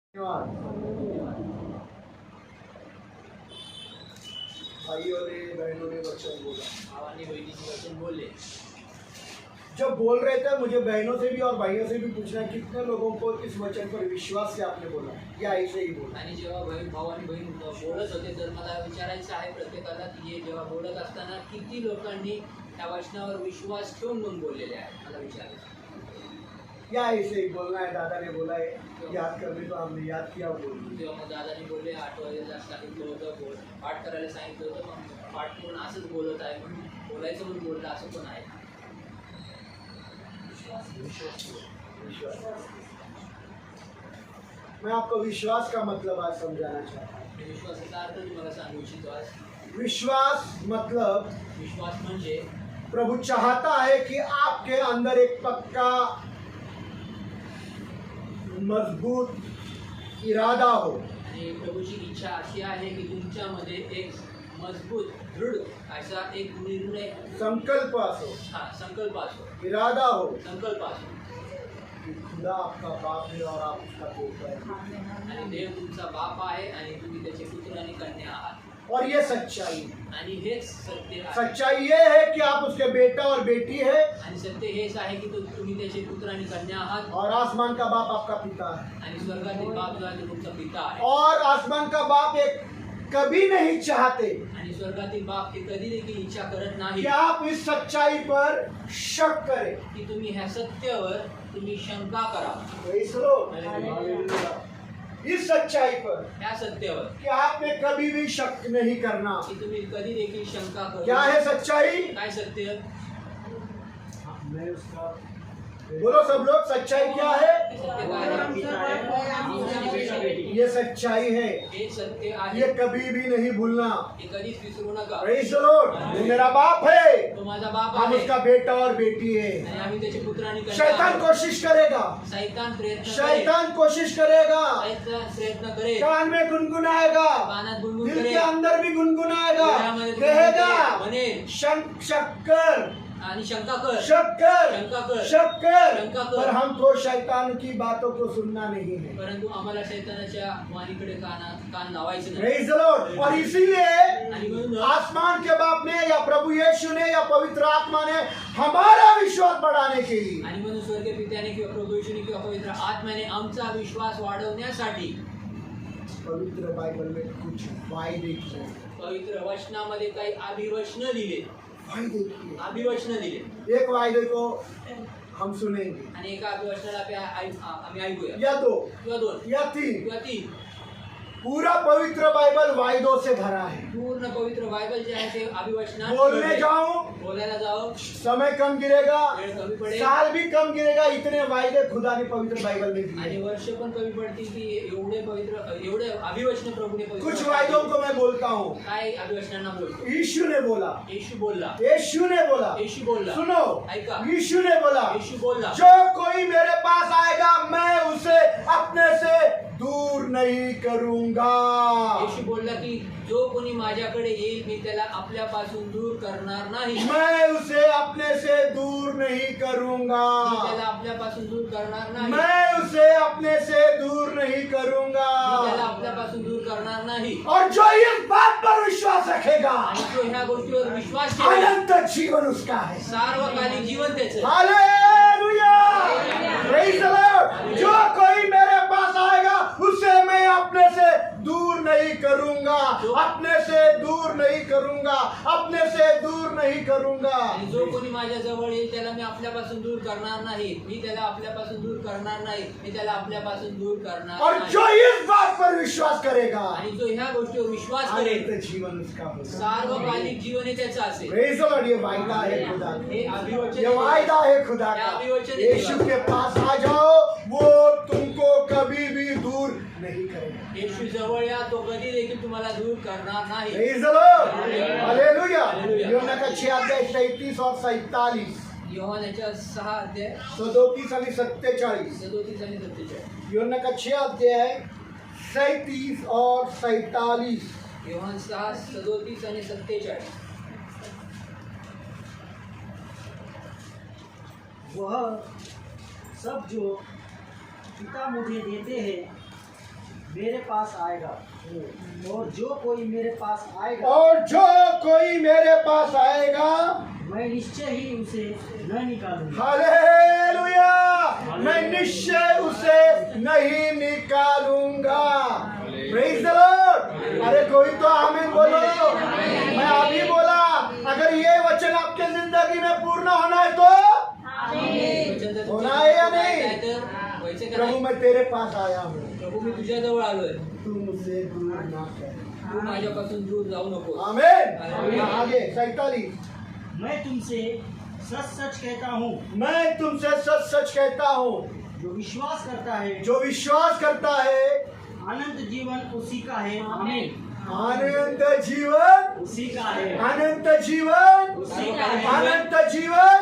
भाइयों ने बहनों ने वचन बोला। भावांनी बहिणीचे वचन बोलले। जब बोल रहे थे मुझे बहनों से भी और भाइयों से भी पूछना कितने लोगों को इस वचन पर विश्वास से आपने बोला या ऐसे ही बोला। आणि जेव्हा भाऊ आणि बहीण बोलत होते तर मला विचारायचं आहे प्रत्येकाला की हे जेव्हा बोलत असताना किती लोकांनी त्या वचनावर विश्वास ठेवून मग बोललेले आहेत मला विचारायचं या ऐसे ही बोलना है। दादा ने बोला है याद करने तो हमने याद किया बोल जेव्हा मग दादानी बोलले आठवायला सांगितलं होतं पाठ करायला सांगितलं होतं मग पाठ करून असंच बोलत आहे म्हणून बोलायचं म्हणून बोललं असं पण आहे। मैं आपको विश्वास का मतलब आज समझाना चाहता हूँ। विश्वासाचा अर्थ तुम्हाला सांगू इच्छितो आज। विश्वास मतलब विश्वास म्हणजे प्रभु चाहता है कि आपके अंदर एक पक्का मजबूत इरादा हो। आणि प्रभूची इच्छा अशी आहे की तुमच्यामध्ये एक मजबूत दृढ असा एक निर्णय संकल्प असो, संकल्प असो, इरादा हो, संकल्प असो कि खुदा आपका बाप है और आप उसका बेटा है। आणि देव तुमचा बाप आहे आणि तुम्ही त्याचे पुत्र आणि कन्या आहात और ये सच्चाई आणि हेच सत्य आहे। सच्चाई ये है कि आप उसके बेटा और बेटी है आणि सत्य हेच आहे की तुम्ही त्याचे पुत्र आणि कन्या आहात और आसमान का बाप आपका पिता है। आणि स्वर्गातील बाप जो आहे तो तुमचा पिता आहे और आसमान का बाप एक कभी नहीं चाहते आणि स्वर्गातील बाप ते कधी देखील इच्छा करत नाही कि आप इस सच्चाई पर शक करें। की तुम्ही ह्या सत्यावर तुम्ही शंका करा। Praise the Lord. इस सच्चाई पर ह्या सत्यावर कि आपने कभी भी शक नहीं करना। की तुम्ही कधी देखील शंका करू क्या है सच्चाई? काय सत्य? मैं उसका बोलो सब लोग, सच्चाई क्या है? ये सच्चाई है, हे सत्य आहे ये कभी भी नहीं भूलना। हे कधीच विसरू नका। Praise the Lord. वो मेरा बाप है, तो माझा बाप हम आहे उसका बेटा और बेटी है। आणि आम्ही त्याचे पुत्र आणि कन्या शैतान आहोत। कोशिश करेगा, शैतान प्रयत्न करेल, शैतान कोशिश करेगा, शैतान प्रयत्न करेल, कान में गुनगुनाएगा, कानात गुणगुण दिल के करेल, अंदर भी गुनगुनाएगा, हृदयामध्ये कहेगा म्हणेल शक्कर आणि शंका कर, शक्कर शंका कर, शक्कर। शंका कर। पर हमको शैतान की बातों को सुनना नहीं है। परंतु आम्हाला शैतानाच्या वाणीकडे कान लावायचं नाही। Praise the Lord. और इसीलिए आणि म्हणून आसमान के बाप ने या प्रभु यीशु ने या पवित्र आत्मा ने हमारा विश्वास बढ़ाने के लिए आणि म्हणून स्वर्गीय पित्याने किंवा प्रभू येशूने किंवा पवित्र आत्म्याने आमचा विश्वास वाढवण्यासाठी पवित्र बाइबल में कुछ वायदे किए। पवित्र वचनामध्ये काही अभिवचन दिले, वायदे किए। अभिवचन दिले एक वायदे को हम सुनेंगे आणि एका अभिवचनाला आम्ही ऐकूया या दो किंवा दोन या तीन। किंवा तीन। पूरा पवित्र बाइबल वायदों से भरा है। पूर्ण पवित्र बायबल जे आहे ते अभिवचनात बोलने जाऊं बोलायला जाओ समय कम गिरेगा, वेळ कमी पडेल साल भी कम गिरेगा। इतने वायदे खुदा ने पवित्र बाइबल में दिए। आणि वर्ष पण कमी पडतील की एवढे अभिवचन प्रभूने पवित्र कुछ वायदों को मैं बोलता हूँ। काय अभिवचनांना बोलतो? यीशु ने बोला, येशू बोलला, यीशु ने बोला, येशू बोलला, सुनो, ऐका, यीशु ने बोला, येशू बोलला, जो कोई मेरे पास आएगा मैं उसे अपने से दूर नहीं करूंगा। येशू बोलला की जो कोणी माझ्याकडे येईल मी त्याला आपल्यापासून दूर करणार नाही। मैं उसे अपने से दूर नहीं करूंगा। मी त्याला आपल्यापासून दूर करणार नाही। मैं उसे अपने से दूर नहीं करूंगा। मी त्याला आपल्यापासून दूर करणार नाही। और जो इस बात पर विश्वास रखेगा आणि जो ह्या गोष्टीवर विश्वास ठेवेल अनंत जीवन उसका है। सार्वकालिक जीवन त्याचं। हालेलुया। Praise the Lord. जो कोई मेरे पास आएगा उसे मैं अपने से दूर नहीं करूंगा, अपने से दूर नहीं करूंगा, अपने से दूर नहीं करूंगा। आणि जो कोणी माझ्या जवळ येईल त्याला मी आपल्यापासून दूर करणार नाही। मी त्याला आपल्यापासून दूर करणार नाही। मी त्याला आपल्यापासून दूर करणार और नाही। जो इस बात पर विश्वास करेगा आणि जो ह्या गोष्टीवर विश्वास करेल अनंत जीवन उसका होगा। सार्वकालिक जीवन हे त्याचं असेल। Praise the Lord. ये वायदा है खुदा का, हे अभिवचन ये वायदा है खुदा हे का। अभिवचन है यीशु देवा। के पास आ जाओ, वो तुमको कभी भी दूर नहीं करेगा। येशू जवळ या तो कधी देखील तुम्हाला दूर करणार नाही। Praise the Lord. Hallelujah. Hallelujah. Hallelujah. यूहन्ना का 6 अध्याय 33 और 47, योहानाच्या 6 अध्याय 37 आणि 47। 37 आणि 47। यूहन्ना का 6 अध्याय 37 और 47। योहान 6 37 आणि 47। वह सब जो पिता मुझे देते हैं मेरे पास आएगा और जो कोई मेरे पास आएगा और जो कोई मेरे पास आएगा मैं निश्चय ही उसे न निकालूंगा। हालेलुया, मैं निश्चय उसे नहीं निकालूंगा। Praise the Lord. अरे कोई तो आमीन बोलो। मैं अभी बोला, अगर ये वचन आपके जिंदगी में पूर्ण होना है तो होना है या नहीं? प्रभु मैं तेरे पास आया हूँ, प्रभू मी तुझ्या जवळ आलोय, तू मुझसे दूर ना कर। तू माझ्यापासून दूर जाऊ नको। आमीन। आगे 47। मैं तुमसे सच सच कहता हूँ, मैं तुमसे सच सच कहता हूँ, जो विश्वास करता है जो विश्वास करता है अनंत जीवन उसी का है। आमीन। अनंत जीवन, उसी का है। अनंत जीवन, उसी का है। अनंत जीवन।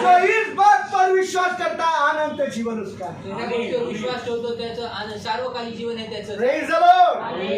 जो इस बात पर विश्वास करता है अनंत जीवन उसका है। ज्या गोष्टीवर विश्वास ठेवतो त्याचं सार्वकालिक जीवन आहे त्याचं। Praise the Lord.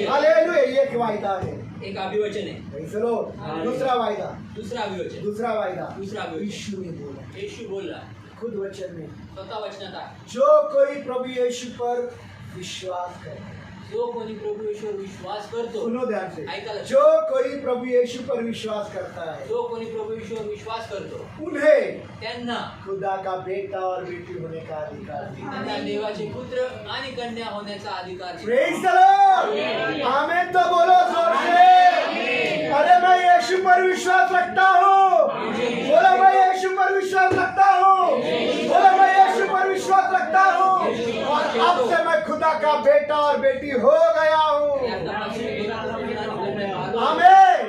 हालेलुया। ये एक वायदा है। एक अभिवचन आहे। Praise the Lord. दूसरा वायदा, दुसरा अभिवचन, दूसरा वायदा दुसरा अभिवचन। यीशु ने बोला येशू बोलला खुद वचन में, स्वतः वचनात आहे, जो कोई प्रभु यीशु पर विश्वास करे। जो कोणी प्रभू येशूवर विश्वास करतो, सुनो ध्यान से, ऐका लक्षात, जो कोई प्रभु यीशु पर विश्वास करता है जो कोणी प्रभू येशूवर विश्वास करतो उन्हें त्यांना खुदा का बेटा और बेटी होने का अधिकार दिया। त्यांना देवाचे पुत्र आणि कन्या होण्याचा अधिकार दिला। Praise the Lord. आमीन तो बोलो जोर से। अरे मैं यीशु पर विश्वास रखता हूँ। बोलो मैं यीशु पर विश्वास रखता हूँ। बोलो मैं यीशु पर विश्वास रखता हूँ और अब से मैं खुदा का बेटा और बेटी हो गया हूँ। आमीन।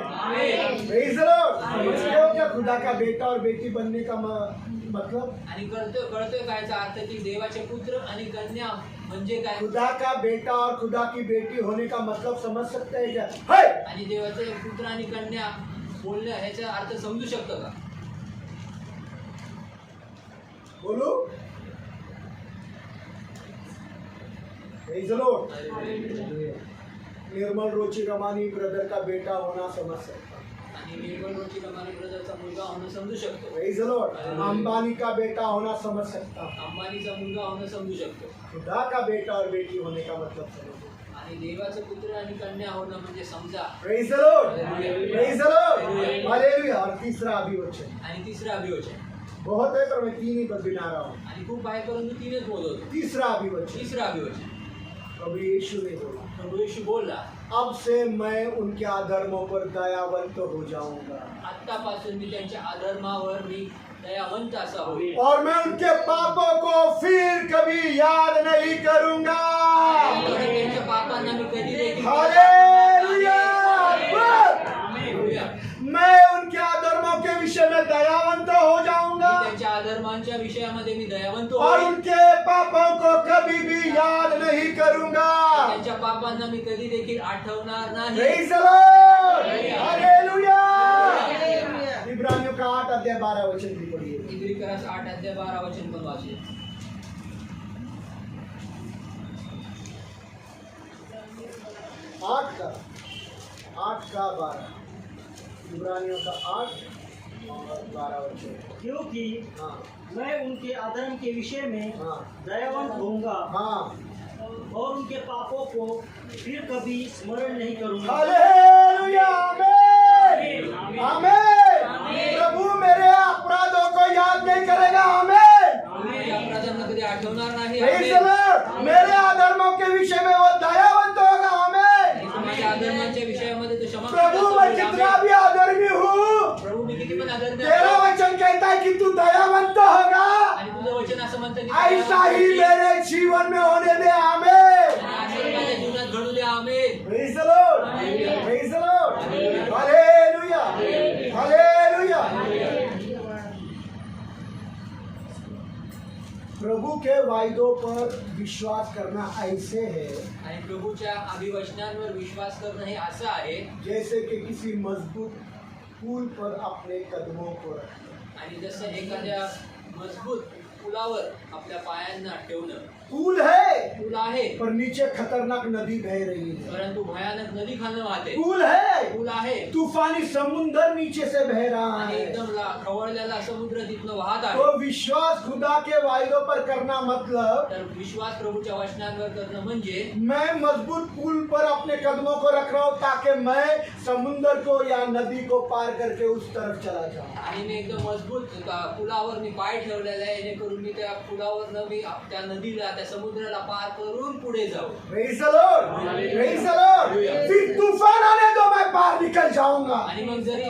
Praise the Lord. क्यों क्या खुदा का बेटा और बेटी बनने का मतलब? आणि कळतोय काय याचा अर्थ की देवाचे पुत्र आणि कन्या म्हणजे काय, खुदा का बेटा और खुदा की बेटी होने का मतलब समझ सकते हैं क्या? है? आणि देवाचे पुत्र आणि कन्या बोलणे ह्याचा अर्थ समजू शकतो का? बोलो। Praise the Lord. Nirmal Rochi Ramani brother का बेटा होना समझ सकता। आणि निर्मल रोची रमानी ब्रदरचा मुलगा होणं समजू शकतो, प्रेज द लॉर्ड। अंबानी का बेटा होना समझ सकता। अंबानीचा मुलगा होणं समजू शकतो, खुदा का बेटा और बेटी होने का मतलब समझो। आणि देवाचे पुत्र आणि कन्या होणं म्हणजे समजा। Praise the Lord. Praise the Lord. Hallelujah. और तीसरा अभिवचन, आणि तिसरं अभिवचन, बहुत है पर मैं तीन ही बस गिना रहा हूँ। आणि खूप आहे परंतु तीनच बोलतो। तीसरा अभिवचन, तिसरं अभिवचन, प्रभु यीशु ने बोला, प्रभू येशू बोलला, अब से मैं उनके अधर्मों पर दयावंत हो जाऊंगा आत्तापासून मी त्यांच्या अधर्मावर मी दयावंत असा होईल और मैं उनके पापों को फिर कभी याद नहीं करूंगा। आणि त्यांच्या पापांना मी कधी देखील हालेलुया। हालेलुया। मैं उनके अधर्मों के विषय में दयावंत हो जाऊंगा मी त्यांच्या अधर्मांच्या विषयामध्ये मी दयावंत और होईल, उनके पापों को कभी भी याद नहीं करूंगा। त्यांच्या पापांना मी कधी देखील आठवणार नाही। Praise the Lord. हालेलुया। इब्रानियों का 8 अध्याय 12 वचन भी पढ़िए। इब्रिकरास 8 अध्याय 12 वचन पण वाचूया। 8 का 12। इब्रानियों का 8 और 12 वचन। क्योंकि हाँ मैं उनके अधर्म के विषय में हाँ दयावंत होऊंगा हाँ। और उनके पापों को फिर कभी स्मरण नहीं करूंगा। हालेलुया। आमीन। आमीन। प्रभु मेरे अपराधों को याद नहीं करेगा। आमीन। मी अपराधांना कधी आठवणार नाही। Praise the Lord. मेरे अधर्मों के विषय में वो दयावंत होगा। आमीन। माझ्या अधर्मांच्या विषयामध्ये तो क्षमा प्रभु मैं कितना भी अधर्मी हूँ, प्रभू मी किती पण अधर्मी तेरा आहे, वचन कहता है कि तू दयावंत होगा। आणि तुझं वचन असं म्हणतं की ऐसा ही मेरे जीवन में होने दे। आमीन। असं माझ्या जीवनात घडू द्या। आमीन। Praise the Lord. Praise the Lord. Hallelujah. Hallelujah. प्रभु के वायदों पर विश्वास करना ऐसे है आणि प्रभूच्या अभिवचनांवर विश्वास करणं हे असं आहे, जैसे कि किसी मजबूत पुल पर अपने कदमों को रखना। आणि जसं एखाद्या मजबूत पुलावर आपल्या पायांना ठेवणं। पुल है पूल आहे पर नीचे खतरनाक नदी बह रही है। परंतु भयानक नदी खाली वाहते पुल है पूल आहे तूफानी समुंदर नीचे से बह रहा आणि है। एकदम खवळलेला समुद्र तिथनं वाहत आहे तो विश्वास खुदा के वायदों पर करना मतलब तर विश्वास प्रभूच्या वचनांवर करणं म्हणजे मैं मजबूत पुल पर अपने कदमों को रख रहा हूँ ताकि मैं समुंदर को या नदी को पार करके उस तरफ चला जाऊं। आणि मी एकदम मजबूत पुलावर मी पाय ठेवलेला आहे जेणेकरून मी त्या पुलावर मी त्या नदीला त्या समुद्राला पार करून पुढे जाऊ Praise the Lord, praise the Lord। फिर तूफान आने दो मैं पार निकल जाऊंगा, आणि मग जरी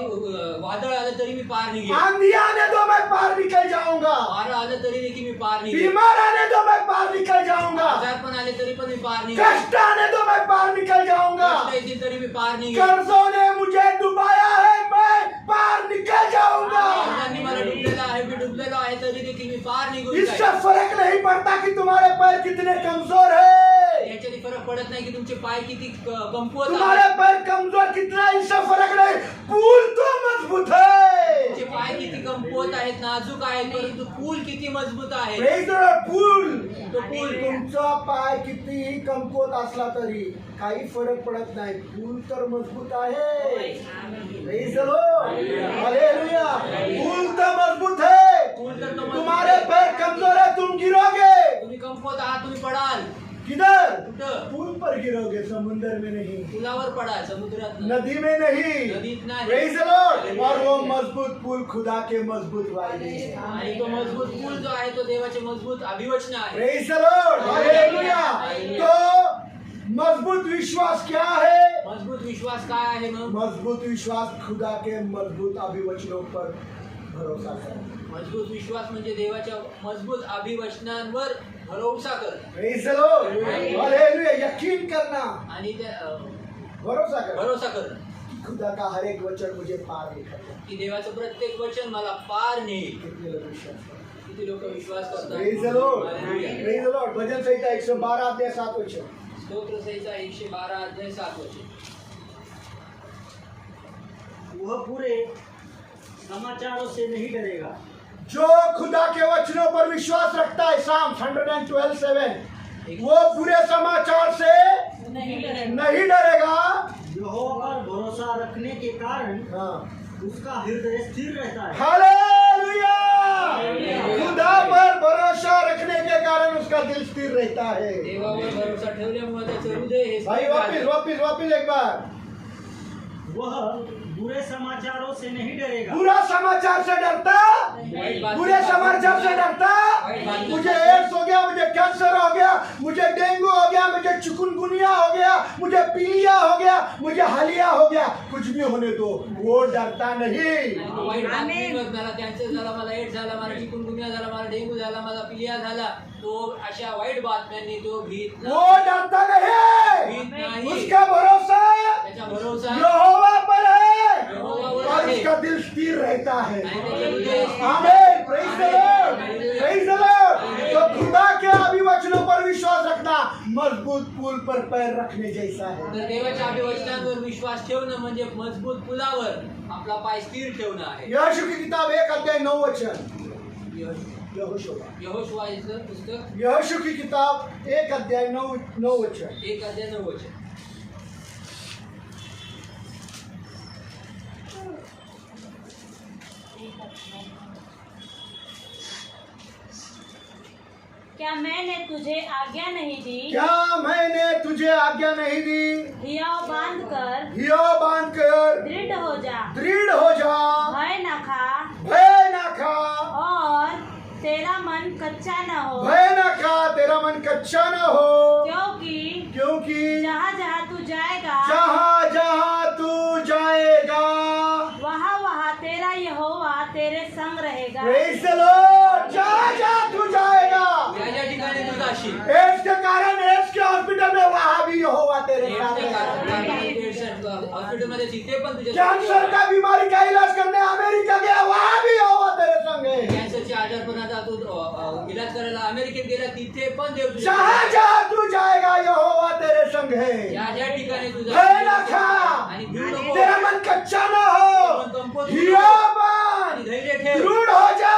वादळ आलं तरी मी पार निघेन आंधी आने दो मैं पार निकल जाऊंगा, वारं आलं तरी देखील मी पार निघेन बीमार आने दो मैं पार निकल जाऊंगा, आजार पण आले तरी पण मी पार निघेन कष्ट आने दो मैं पार निकल जाऊंगा। कष्ट येतील तरी मी पार निघेन कर्जों ने मुझे डुबाया है मैं पार निकल जाऊंगा। कर्जांनी मला डुबलेला आहे मी डुबलेलो आहे तरी देखील मी पार निघून इससे जाईन फर्क नहीं पड़ता कि तुम्हारे पैर कितने कमजोर है, याच्याने फरक पडत नाही की तुमचे पाय किती कमकुवत तुम्हारे आहेत पैर कमजोर कितना, इससे फर्क नहीं, पुल तो मजबूत है। तुमचे पाय किती कमकुवत आहेत नाजूक आहेत परंतु पूल किती मजबूत आहे Praise the Lord, पुल तो पूल तुमचा पाय कितीही कमकुवत असला तरी काही फरक पडत नाही, पूल तर मजबूत आहे। Praise the Lord, hallelujah. पूल तर मजबूत है, पूल तर तो मजबूत तुम्हारे आहे. पैर कमजोर है, तुम गिरोगे तुम्ही कमकुवत आहात तुम्ही पडाल किधर, कुठं पुल पर गिरोगे, समुंदर में नहीं, पुलावर पडाल समुद्रात नदी में नहीं। नदीत नाही Praise the Lord, और वो मजबूत पुल खुदा के मजबूत वायदे हैं। आणि तो मजबूत पूल जो आहे तो देवाचे मजबूत अभिवचन आहे Praise the Lord, हालेलुया। तो मजबूत विश्वास क्या है? मजबूत विश्वास काय आहे मग मजबूत विश्वास खुदा के मजबूत अभिवचनों पर भरोसा करें। मजबूत विश्वास म्हणजे देवाच्या मजबूत अभिवचनांवर भरोसा कर Praise the Lord, हालेलुया। यकीन करना, आणि त्या भरोसा करना भरोसा करणं कि खुदा का हर एक वचन मुझे पार निकलता। की देवाचं प्रत्येक वचन मला पार नेईल कितने लोग विश्वास करते? किती लोक विश्वास Praise the करतात Lord, hallelujah. Praise the Lord। भजन संहिता 112 अध्याय 7 वचन। स्तोत्र संहिता 112 अध्याय 7 वचन वह पूरे समाचारों से नहीं डरेगा जो खुदा के वचनों पर विश्वास रखता है, Psalms 112:7, वो बुरे समाचार से नहीं डरेगा। यहोवा पर भरोसा रखने के कारण हाँ, उसका हृदय स्थिर रहता है हालेलुया। खुदा पर भरोसा रखने के कारण उसका दिल स्थिर रहता है। देवावर भरोसा ठेवल्यामुळे त्याचं हृदय हे भाई स्थिर वापिस आहे. वापिस वापिस एक बार, वह बुरे समाचारों से नहीं डरेगा बुरा समाचार से डरता, वाईट बातमी बुरे समाचार से डरता, मुझे एड्स हो गया, मुझे कैंसर हो गया, मुझे डेंगू हो गया, मुझे चिकुनगुनिया हो गया, मुझे पीलिया हो गया, मुझे हालिया हो गया, कुछ भी होने दो, वो डरता नहीं। वाईट बातमीवर मला कॅन्सर झाला मला एड्स झाला मला चिकुनगुनिया झाला मला डेंग्यू झाला मला पिलिया झाला तो अशा वाईट बातम्यांनी तो भीत वो डरता नहीं, भीत नाही उसका भरोसा त्याचा भरोसा यहोवा पर है यहोवावर और आहे. उसका दिल स्थिर रहता है। आणि त्याचे हृदय स्थिर आमीन, praise the Lord, praise the Lord. तो खुदा के अभिवचनों पर विश्वास रखना मजबूत पुल पर पैर रखने जैसा है। तर देवाच्या अभिवचनांवर विश्वास ठेवणं म्हणजे मजबूत पुलावर आपला पाय स्थिर ठेवणं आहे यहोशू की किताब 1 अध्याय 9 वचन। यहोशू यहोशुआचं पुस्तक यहोशू की किताब 1 अध्याय 9 वचन। 1 अध्याय 9 वचन क्या मैंने तुझे आज्ञा नहीं दी क्या मैंने तुझे आज्ञा नहीं दी, हियाव बांध कर हियो बांध कर दृढ़ हो जा दृढ़ हो जा, भय न खा भय न खा, और तेरा मन कच्चा न हो भय न खा, तेरा मन कच्चा न हो, क्योंकि जहाँ जहाँ तू जाएगा जहाँ जहाँ तू जाएगा वहाँ वहाँ तेरा यहोवा तेरे संग रहेगा। Praise the Lord. जहाँ जहाँ तू जाएगा, ज्या ठिकाणी तू जाशील एड्स के कारण एड्स के हॉस्पिटल में वहाँ भी यहोवा तेरे साथ एड्सच्या है। हॉस्पिटलमध्ये तिथे पण तुझ्या कैंसर का बीमारी का इलाज करने अमेरिका गया, वहाँ भी यहोवा तेरे संग है। कॅन्सरचे आजार पण आता तू इलाज करायला अमेरिकेत गेला तिथे पण देव तुझ्या जहाँ जहाँ तू जाएगा यहोवा तेरे संग है। ज्या ठिकाणी तू भय न खा, आणि भिड नको तेरा मन कच्चा न हो, हियो आणि बांध, धैर्य ठेव दृढ़ हो जा।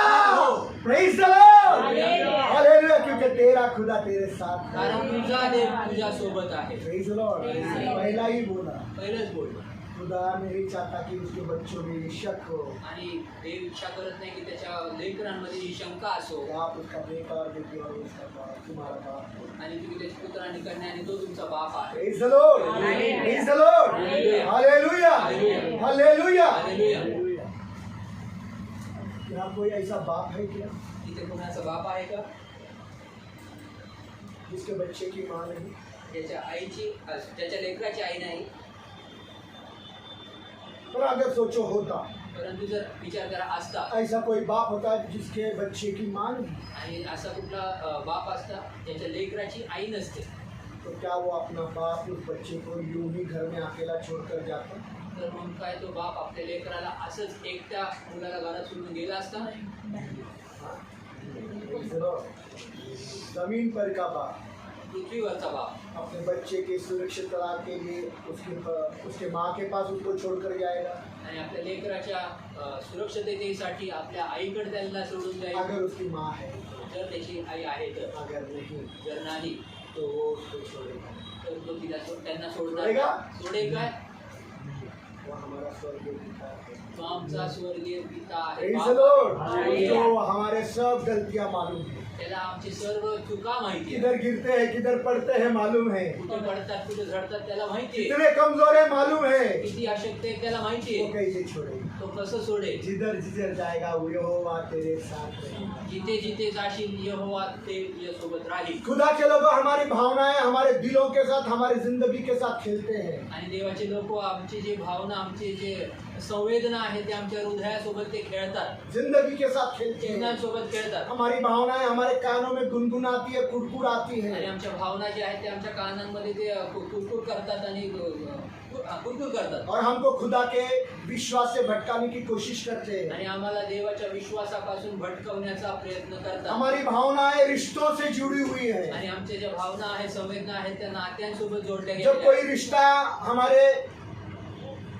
Praise the Lord, hallelujah. Hallelujah. क्योंकि तेरा खुदा तेरे साथ है। कारण तुझा देव तुझ्या सोबत आहे. Praise the Lord. पहला ही बोला, पहिलंच बोललो. खुदा नहीं चाहता कि उसके बच्चों में शक हो, आणि देव इच्छा करत नाही की त्याच्या लेकरांमध्ये ही शंका असो कि आप उसका बेकार बेटी और उसका बाप तुम्हारा बाप हो। आणि तुम्ही त्याची पुत्र आणि कन्या आणि तो तुमचा बाप आहे. Praise the Lord. Praise the Lord. Hallelujah. Hallelujah. Hallelujah. यहाँ कोई ऐसा बाप है क्या इथे कोणाचा बाप आहे का जिसके बच्चे की माँ नहीं? ज्याच्या लेकराची आई नाही. पर अगर सोचो होता, परंतु जर विचार करा असता ऐसा कोई बाप होता जिसके बच्चे की माँ नहीं, आणि असा कुठला बाप असता ज्याच्या लेकराची आई नसते, तो क्या वो अपना बाप उस बच्चे को यूं ही घर में अकेला छोड़कर जाता? तर मग काय तो बाप आपल्या लेकराला असंच एकट्या मुलाला घरात सोडून गेला असता? जमीन पर का बाप पृथ्वीवरचा बाप अपने बच्चे के सुरक्षितता के लिए उसके माँ के पास उसको छोड़कर जाएगा? आणि आपल्या लेकराच्या सुरक्षिततेसाठी आपल्या आईकडे त्यांना सोडून जाईल. अगर उसकी माँ है, जर त्याची आई आहे तर. अगर नहीं जर नाही तो वो उसको छोड़ेगा। तर तो तिला त्यांना सोडेगा? सोडेल काय? वो हमारा स्वर्गीय पिता है। तो आमचा स्वर्गीय पिता आहे. Praise the Lord. तो हमारे सब गलतियाँ मालूम है, त्याला आमची सर्व चुका माहिती आहे. किधर गिरते हैं किधर पड़ते हैं मालूम है, कुठे पडतात कुठे झडतात त्याला माहिती आहे. कितने कमजोर है मालूम है। किती अशक्त आहे त्याला माहिती वो आहे. कैसे छोड़ेगा? तो कसं सोडेल? जिधर जिधर जाएगा वो यहोवा तेरे साथ रहेगा। जिथे जिथे जाशील यहोवा ते तुझ्यासोबत राहील. खुदा के लोग हमारी भावनाएं हमारे दिलों के साथ हमारी जिंदगी के साथ खेलते हैं। आणि देवाचे लोक आमची जी भावना आमची जे संवेदना आहे ते आमच्या हृदयासोबत ते खेळतात, जिंदगी के साथ खेलते हैं। जीवनासोबत खेळतात. हमारी भावनाएं हमारे कानों में गुनगुनाती है, कुड़कुड़ाती आणि है। आमच्या भावना ज्या आहेत ते आमच्या कानांमध्ये ते कुरकुर करतात आणि कुरकुर करतात. और हमको खुदा के विश्वास से भटकाने की कोशिश करते हैं। आणि आम्हाला देवाच्या विश्वासापासून भटकवण्याचा प्रयत्न करतात. हमारी भावनाएं रिश्तों से जुड़ी हुई है। आणि आमच्या ज्या भावना आहेत संवेदना आहेत त्या नात्यांसोबत जोडल्या जब गेलेल्या कोई आहेत. रिश्ता हमारे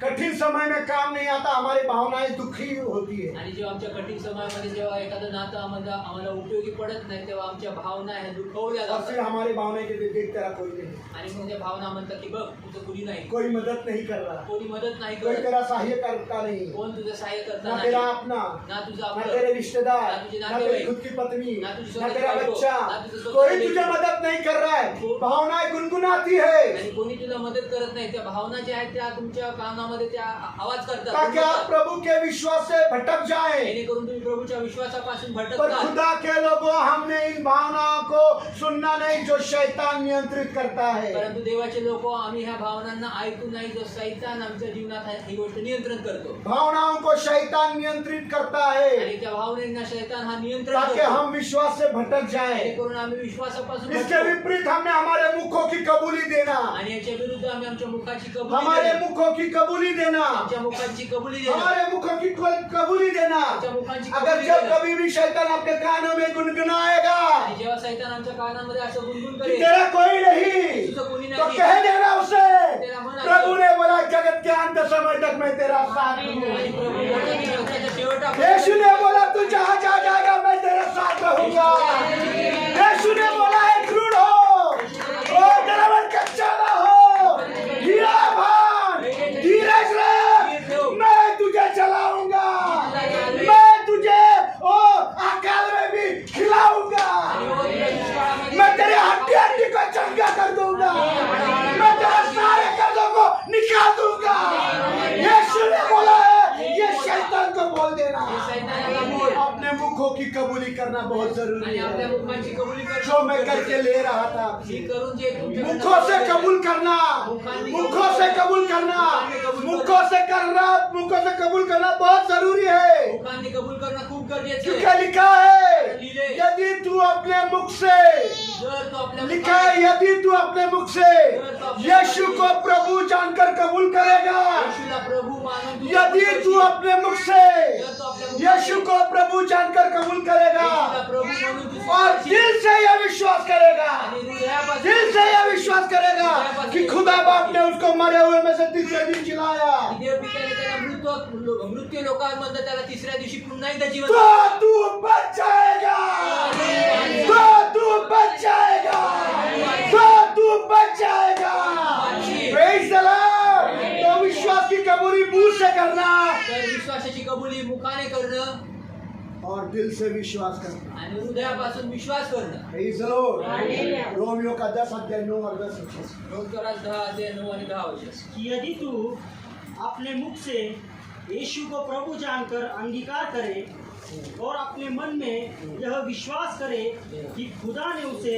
कठिन समय में काम नहीं आता, हमारी भावनाएं दुखी होती है। आणि जेव्हा आमच्या कठीण समयामध्ये जेव्हा एखादं नातं आम्हाला उपयोगी पडत नाही तेव्हा आमच्या भावना ह्या दुखवल्या और फिर जातात. हमारी भावनाएं कहते देख तेरा कोई नहीं, आणि मग त्या भावना म्हणतात की बघ तुझं कुणी नाही, कोई मदद नहीं कर रहा, कोणी मदत नाही कोई करत, तेरा सहाय्य करता नहीं, कोण तुझं सहाय्य करता ना नाही, तेरा अपना, ना तुझं ना आपलं, तेरे रिश्तेदार, ना तुझे ना नातेवाईक, तेरी खुद की पत्नी, ना तुझी ना स्वतःची तेरा बायको, बच्चा, ना तुझं स्वतःचं कोई लेकरू. तुझे मदद नहीं कर रहा है। भावनाएं गुनगुनाती है आणि कोणी तुला मदत करत नाही. त्या भावना ज्या आहेत त्या तुमच्या कानामध्ये त्या आवाज करतात, ताकि आप प्रभु के विश्वास से भटक जाए। जेणेकरून तुम्ही प्रभूच्या विश्वासापासून पर भटकता. खुदा के लोगों हमने इन भावनाओं को सुनना नहीं जो शैतान नियंत्रित करता है। परंतु देवाचे लोक आम्ही ह्या भावनांना ऐकू नाही जो सैतान आमच्या जीवनात ही गोष्ट नियंत्रण करतो. भावनाओं को शैतान नियंत्रित करता है आणि त्या भावनेंना शैतान हा नियंत्रण ताकि करतो. हम विश्वास से भटक जाए। जेणेकरून आम्ही विश्वासापासून इसके भटकतो. विपरीत हमने हमारे मुखों की कबूली देना, आणि याच्या विरुद्ध आम्ही आमच्या मुखाची कबुली हमारे देणं. मुखों की कबूली देना, आमच्या मुखाची कबुली देणं. हमारे मुखों की कबूली देना। आमच्या मुखाची अगर कबुली जब देणं. कभी भी शैतान आपके कानों में गुनगुनाएगा आणि जेव्हा सैतान आमच्या कानामध्ये असं गुणगुण कि करेल तेरा कोई नहीं, तुझं कोणी तो नाही, कह देना उसे तेरा मना प्रभु ने बोला जगत के अंत समय तक मैं तेरा साथ आणि हूँ। प्रभू बोलतो की लोकांच्या शेवटापर्यंत यीशु ने बोला तू जहाँ जा जाएगा मैं तेरे साथ रहूंगा। यीशु ने बोला एक दृढ़ हो, ओ तेरा मन कच्चा ना हो, धीरा भान, धीरज रख, मैं तुझे चलाऊंगा, मैं तुझे ओ अकाल में भी खिलाऊंगा, मैं तेरे हड्डी हड्डी को चंगा कर दूंगा, मैं तेरे सारे कर्जों को निकाल दूंगा। यीशु ने बोला है, ये शैतान को बोल देना। सैतानाला बोल. अपने मुखों की कबूली करना बहुत जरूरी आणि आपल्या है। मुखाची कबुली कर. जो मैं करके ले रहा था, ही करून जे तुमच्याकडनं मुखों से कबूल करना, मुखों से कबूल करना, मुखों से करना, मुखों से कबूल करना बहुत जरूरी है। मुखांनी कबूल करणं खूप गरजेचं क्योंकि आहे. लिखा है यदि तू अपने मुख से, जर तो आपल्या लिखा है यदि तू अपने मुख से यीशु को प्रभु जानकर कबूल करेगा, येशूला प्रभू मानून तू यदि तू अपने मुख से यीशु को प्रभु जानकर कबूल करेगा येशूला प्रभू म्हणून तू और दिल से यह विश्वास करेगा, आणि हृदयापासून दिल से यह विश्वास करेगा कि खुदा बाप ने उसको मरे हुए में से तीसरे दिन जिलाया, देव पित्याने त्याला मृत्यू लोकांमध्ये त्याला तिसऱ्या दिवशी पुन्हा एकदा जीवन तो तू बच जाएगा, तो तू बच जाएगा। म्हणजे मुखाने करणं और दिल से विश्वास करना। आणि हृदयापासून विश्वास करणं. Praise the Lord. Hallelujah. Romeo का 10 अध्याय 9 और 10 वचन। रोमकरास 10:9 आणि 10 वचन. कि यदि तू अपने मुख से यीशु को प्रभु जानकर अंगीकार करे और अपने मन में यह विश्वास करे कि खुदा ने उसे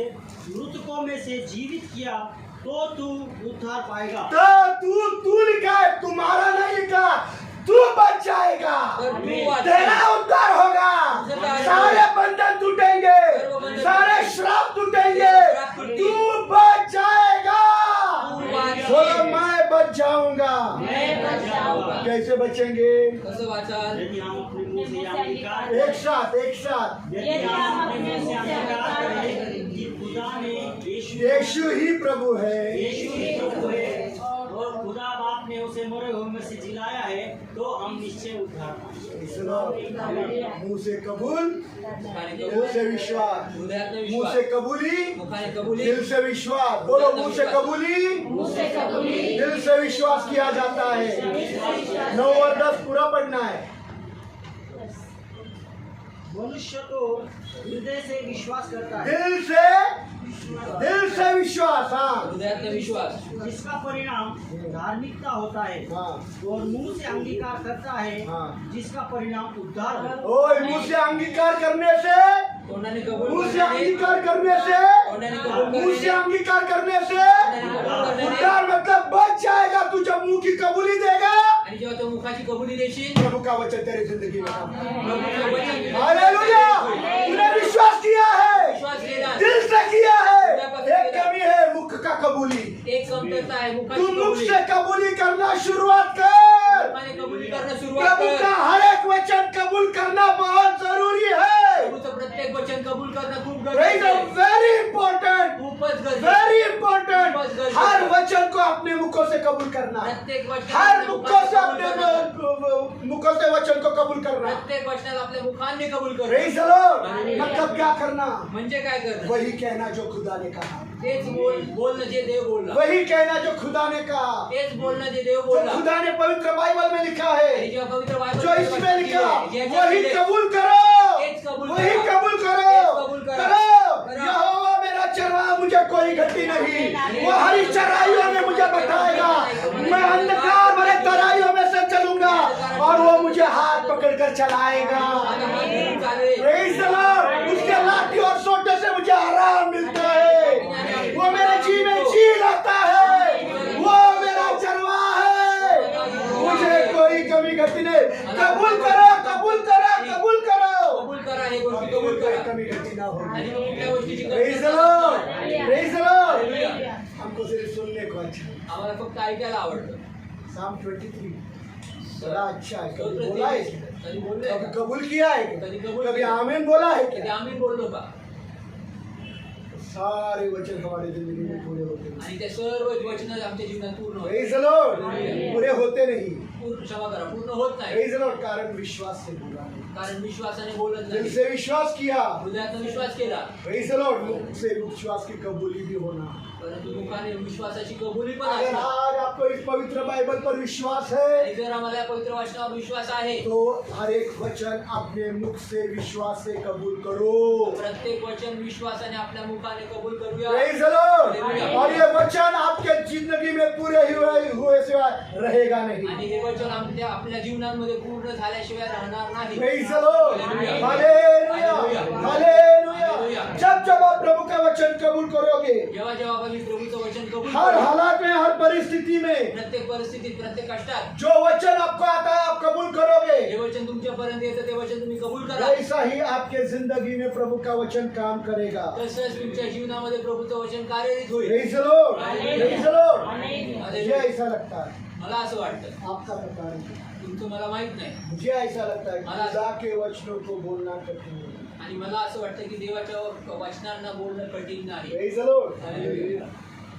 मृतकों में से जीवित किया तो तू उद्धार पाएगा। तो तू लिखा है, तुम्हारा नहीं लिखा, तू बच जाएगा, तेरा उद्धार होगा, सारे बंधन टूटेंगे, सारे श्राप टूटेंगे, तू बच जाएगा। बोलो मैं बच जाऊंगा। मैं बच जाऊंगा। कैसे बचेंगे? कसं वाचाल? यदि हम अपने मुंह से अंगीकार एक साथ यदि हम अपने मुंह से अंगीकार करें कि खुदा ने यीशु ही प्रभु है, यीशु ही प्रभु है और खुदा बाप ने उसे मरे हुए में से जिलाया है, तो हम निश्चय उद्धार पाएंगे। सुनो, मुंह से कबूल, मुखाने दिल कबूल, से विश्वास, हृदयातनं मुंह विश्वास, से कबूली, मुखाने कबुली, दिल से विश्वास। बोलो मुंह से कबूली, मुंह से कबूली, दिल से विश्वास किया जाता है। 9 और 10 पूरा पढ़ना है। मनुष्य तो हृदय से विश्वास करता है दिल से विश्वास। हाँ हृदयातनं विश्वास, जिसका परिणाम धार्मिकता होता है हाँ और मुंह से अंगीकार करता है हाँ। जिसका परिणाम उद्धार होता है। ओए, मुंह से अंगीकार करने से, तोंडाने कबूल मुंह से करणे, अंगीकार करने से, तोंडाने कबूल मुंह से करणे, अंगीकार करने से तोंडाने कबूल करणे, उद्धार मतलब बच जाएगा। तू जब मुंह की कबूली देगा, आणि जेव्हा तो मुखाची कबुली देशील, प्रभु का वचन तेरी जिंदगी में काम करेगा। प्रभूचं वचन हालेलुया। तूने विश्वास किया है, विश्वास केला, दिल से किया है। एक कमी है, मुख का कबूली। एक कमतरता आहे, मुखाची तू मुख कबुली. से कबूली करना शुरुआत कर। मुखाने कबुली करणं सुरुवात प्रभु कर. का हर एक वचन कबूल करना बहुत जरूरी है। प्रभूचं प्रत्येक वचन कबूल करणं खूप Praise गरजेचं the आहे. very important, खूपच गरजेचं आहे. very important। हर वचन को अपने मुखों से कबूल करना, प्रत्येक वचन हर आपल्या मुखों से मुखाने कबूल अपने करणं. मुखों से वचन को कबूल करना। प्रत्येक वचनाला आपल्या मुखाने कबूल Praise करणं. the Lord। मतलब क्या करना? म्हणजे काय करणं? वही कहना जो खुदा ने कहा, तेच बोलणं जे देव बोलला, वही कहना जो खुदा ने कहा, तेच बोलणं जे देव जो बोलला. खुदा ने पवित्र बाइबल में लिखा आणि है, जेव्हा पवित्र बायबल जो इसमें लिखा जे वही लिहिलंय, कबूल करो, तेच कबूल वही करा. कबूल तेच करो, कबूल करा. करो। करा. यहोवा मेरा चरवाहा, मुझे कोई घटी नहीं, वो हरी चराइयों में मुझे बताएगा। मैं अंधकार भरे तराइयों में से चलूंगा और वो मुझे हाथ पकड़कर चलाएगा। माझा हात धरून चालेल. Praise the Lord। उसके लाठी और सोटे से मुझे आराम मिलता है, वो मेरे जी में जी लाता है, वो मेरा चरवाहा है, मुझे कोई कमी घटी नहीं। कबूल करो, कबूल करो, कबूल करो। कबूल करा, हे गोष्टी कबूल करा. कमी घटी ना हो। आणि मग कुठल्या गोष्टीची Praise the कमी Lord। Praise the Lord। Hallelujah. हमको सिर्फ सुनने को अच्छा है। आम्हाला फक्त ऐकायला आवडतं. Psalm 23 बड़ा अच्छा है। कभी स्तोत्र बोला है, 23. कधी बोलले कभी का? कबूल किया है, कधी कबूल कभी किया. आमीन बोला है कधी क्या? आम्ही बोललो का? सारे वचन हमारे जिंदगी में पूरे होते हैं। आणि ते सर्व वचन आमच्या जीवनात पूर्ण होत. Praise the Lord। पूरे होते नहीं। क्षमा करा, पूर्ण होत नाही. Praise the Lord। कारण विश्वास से बोला है, कारण विश्वासाने बोलत दिल नाही, से विश्वास किया। हृदयातून विश्वास केला, Praise the Lord। मुख से विश्वास की कबूली भी होना। परंतु मुखाने विश्वासाची कबुली पण अगर असते. आज आपको इस पवित्र बाइबल पर विश्वास है, आणि जर आम्हाला या पवित्र वचनावर विश्वास आहे, तो हर एक वचन अपने मुख से विश्वास से कबूल करो। प्रत्येक वचन विश्वासाने आपल्या मुखाने कबूल करूया. Praise the Lord। और ये वचन आपके जिंदगी में पूरे हुए सिवाय रहेगा नहीं। आणि हे वचन आपल्या जीवनामध्ये पूर्ण झाल्याशिवाय राहणार नाही. Praise the Lord। Hallelujah. Hallelujah, hallelujah. जब जब आप प्रभु का वचन कबूल करोगे, जेव्हा जेव्हा आपण प्रभूचं वचन कबूल हर करू, हालात में, हर परिस्थिति में प्रत्येक परिस्थितीत, प्रत्येक कष्टात जो वचन आपको आता है आप कबूल करोगे, जे वचन तुमच्यापर्यंत येतं ते वचन तुम्ही कबूल करा. वैसा ही आपके जिंदगी में प्रभु का वचन काम करेगा। तसंच तुमच्या जीवनामध्ये प्रभूचं वचन कार्यरत होईल. Praise the Lord। Praise the Lord। Hallelujah. मुझे ऐसा लगता है, मला असं वाटतं, आपका पता नहीं, तुमचं मला माहित नाही, मुझे ऐसा लगता है खुदा के वचनों को बोलना कठिन है। आणि मला असं वाटतं की देवाच्या वचनांना बोलणं कठीण नाही. Praise the Lord। Hallelujah.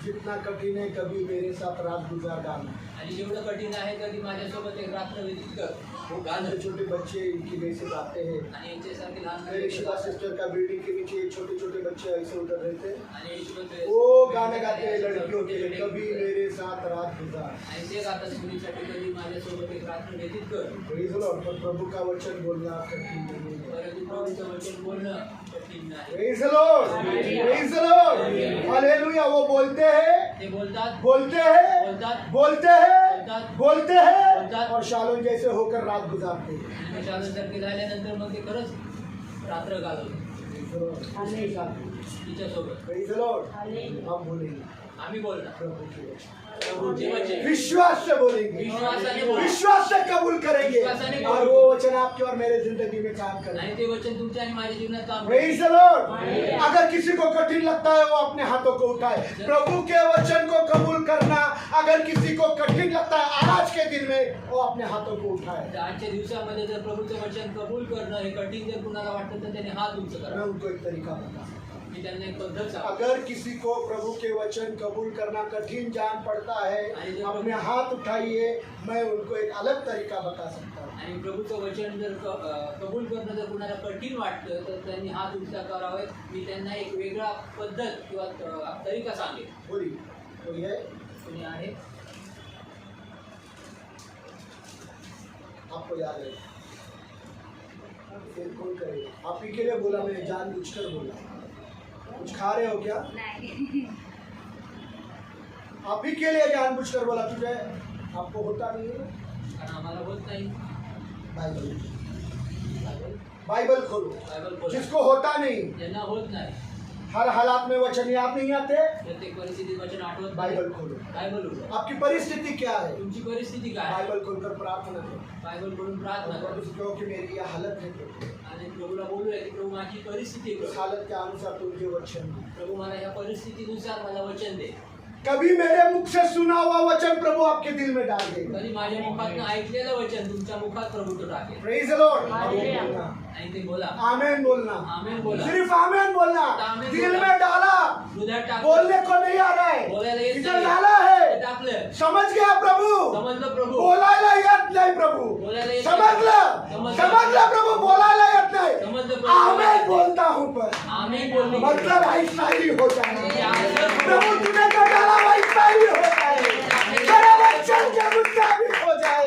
जितना कठिन है कभी मेरे साथ रात गुजार डालना। आणि जेवढं कठीण आहे कधी माझ्यासोबत एक रात्र व्यतीत कर. वो गाने छोटे बच्चे इनकी वजह से गाते हैं। आणि यांच्यासारखे लहान मेरे शिवा मुलं सिस्टर का बिल्डिंग के नीचे छोटे छोटे बच्चे ऐसे उतर रहे थे, आणि वो गाने गाते हैं लड़कियों के लिए, कभी मेरे साथ रात गुजार। आणि ते गातात मुलीसाठी कधी माझ्यासोबत एक रात्र व्यतीत कर. Praise the Lord. पर प्रभु का वचन बोलना कठिन नहीं है। परंतु प्रभूचं वचन बोलणं कठीण नाही. Praise the Lord. Praise the Lord. Hallelujah. वो बोलते हैं, ते बोलतात, बोलते हैं, बोलतात, बोलते हैं, बोलतात, बोलते हैं बोलतात. और शालोम जैसे होकर रात गुजारते हैं। आणि शालोमसारखे झाल्यानंतर मग ते खरंच रात्र घालवतात तिच्यासोबत. Praise the Lord. हालेलुया. हम बोलेंगे आम्ही बोलणार प्रभु के वचन। प्रभूचे वचन विश्वास से बोलेंगे, विश्वासाने बोला. विश्वास से कबूल करेंगे विश्वासाने कबूल. और वो वचन आपके और मेरे जिंदगी में काम करेंगे। आणि ते वचन तुमच्या आणि माझ्या जीवनात काम Praise the Lord. अगर किसी को कठिन लगता है वो अपने हाथों को उठाए। प्रभु के वचन को कबूल करना अगर किसी को कठिन लगता है आज के दिन में वो अपने हाथों को उठाए। तर आजच्या दिवसामध्ये जर प्रभूचं वचन कबूल करणं हे कठीण जर कुणाला वाटतं तर त्याने हात उंच मैं करा. उनको एक तरीका बता, मी त्यांना एक पद्धत सांगतो. अगर किसी को प्रभु के वचन कबूल करना कठिन जान पड़ता है अपने हाथ उठाइए, मैं उनको एक अलग तरीका बता सकता हूँ। आणि प्रभूचं वचन जर कबूल करणं जर कुणाला कठीण वाटतं तर त्यांनी हात उंचा करावे. मी त्यांना एक वेगळा पद्धत किंवा तरीका सांगेन. बोलिए बोलिए। कोणी आहे? आपको याद है फिर कौन करेगा? आप ही के लिए बोला, मैंने जानबूझकर बोला। कुछ खा रहे हो क्या? आप ही के लिए जानबूझकर बोला। तुझे आपको होता नहीं है? कारण आम्हाला होत नाही. बाइबल बाइबल खोलो। बायबल बोला. जिसको होता नहीं, ज्यांना होत नाही, हर हालात में वचन याद नहीं आते, प्रत्येक परिस्थितीत वचन आठवत नाही. बाइबल खोलो। बायबल उघडा. आपकी परिस्थिति क्या है? तुमची परिस्थिती काय आहे? बाइबल खोलकर प्रार्थना करो। बायबल बोलून प्रार्थना और करा. प्रभु से कहो कि मेरी ये हालत है प्रभु, आणि प्रभूला बोलूया की प्रभू माझी परिस्थिती आहे इस प्रभू. हालत के अनुसार तू मुझे वचन दे। प्रभू मला या परिस्थितीनुसार मला वचन दे. कभी मेरे मुख से सुना हुआ वचन प्रभु आपके दिल में डाल देगा। कधी माझ्या मुखातनं ऐकलेलं वचन तुमच्या मुखात प्रभू तो टाकेल. Praise the Lord. हालेलुया. आणि ते बोला. आमेन बोलना, आमेन बोला. सिर्फ आमेन बोलना। आमेन दिल बोला. में डाला, हृदयात टाकलं. बोलने को नहीं आ रहा है, बोलायला येत इधर नाही. डाला ते है। टाकलं. समझ गया प्रभु, समजलं प्रभू. बोलायला येत नाही प्रभु, बोलायला येत समजलं समजलं. समजलं प्रभु, बोलायला येत नाही, समजलं प्रभू. आमेन बोलता हूँ पर आमेन बोलने की मतलब ऐसा ही हो जाए। यार. प्रभु तूने जो डाला वैसा ही हो जाए, तेरे वचन के मुताबिक हो जाए,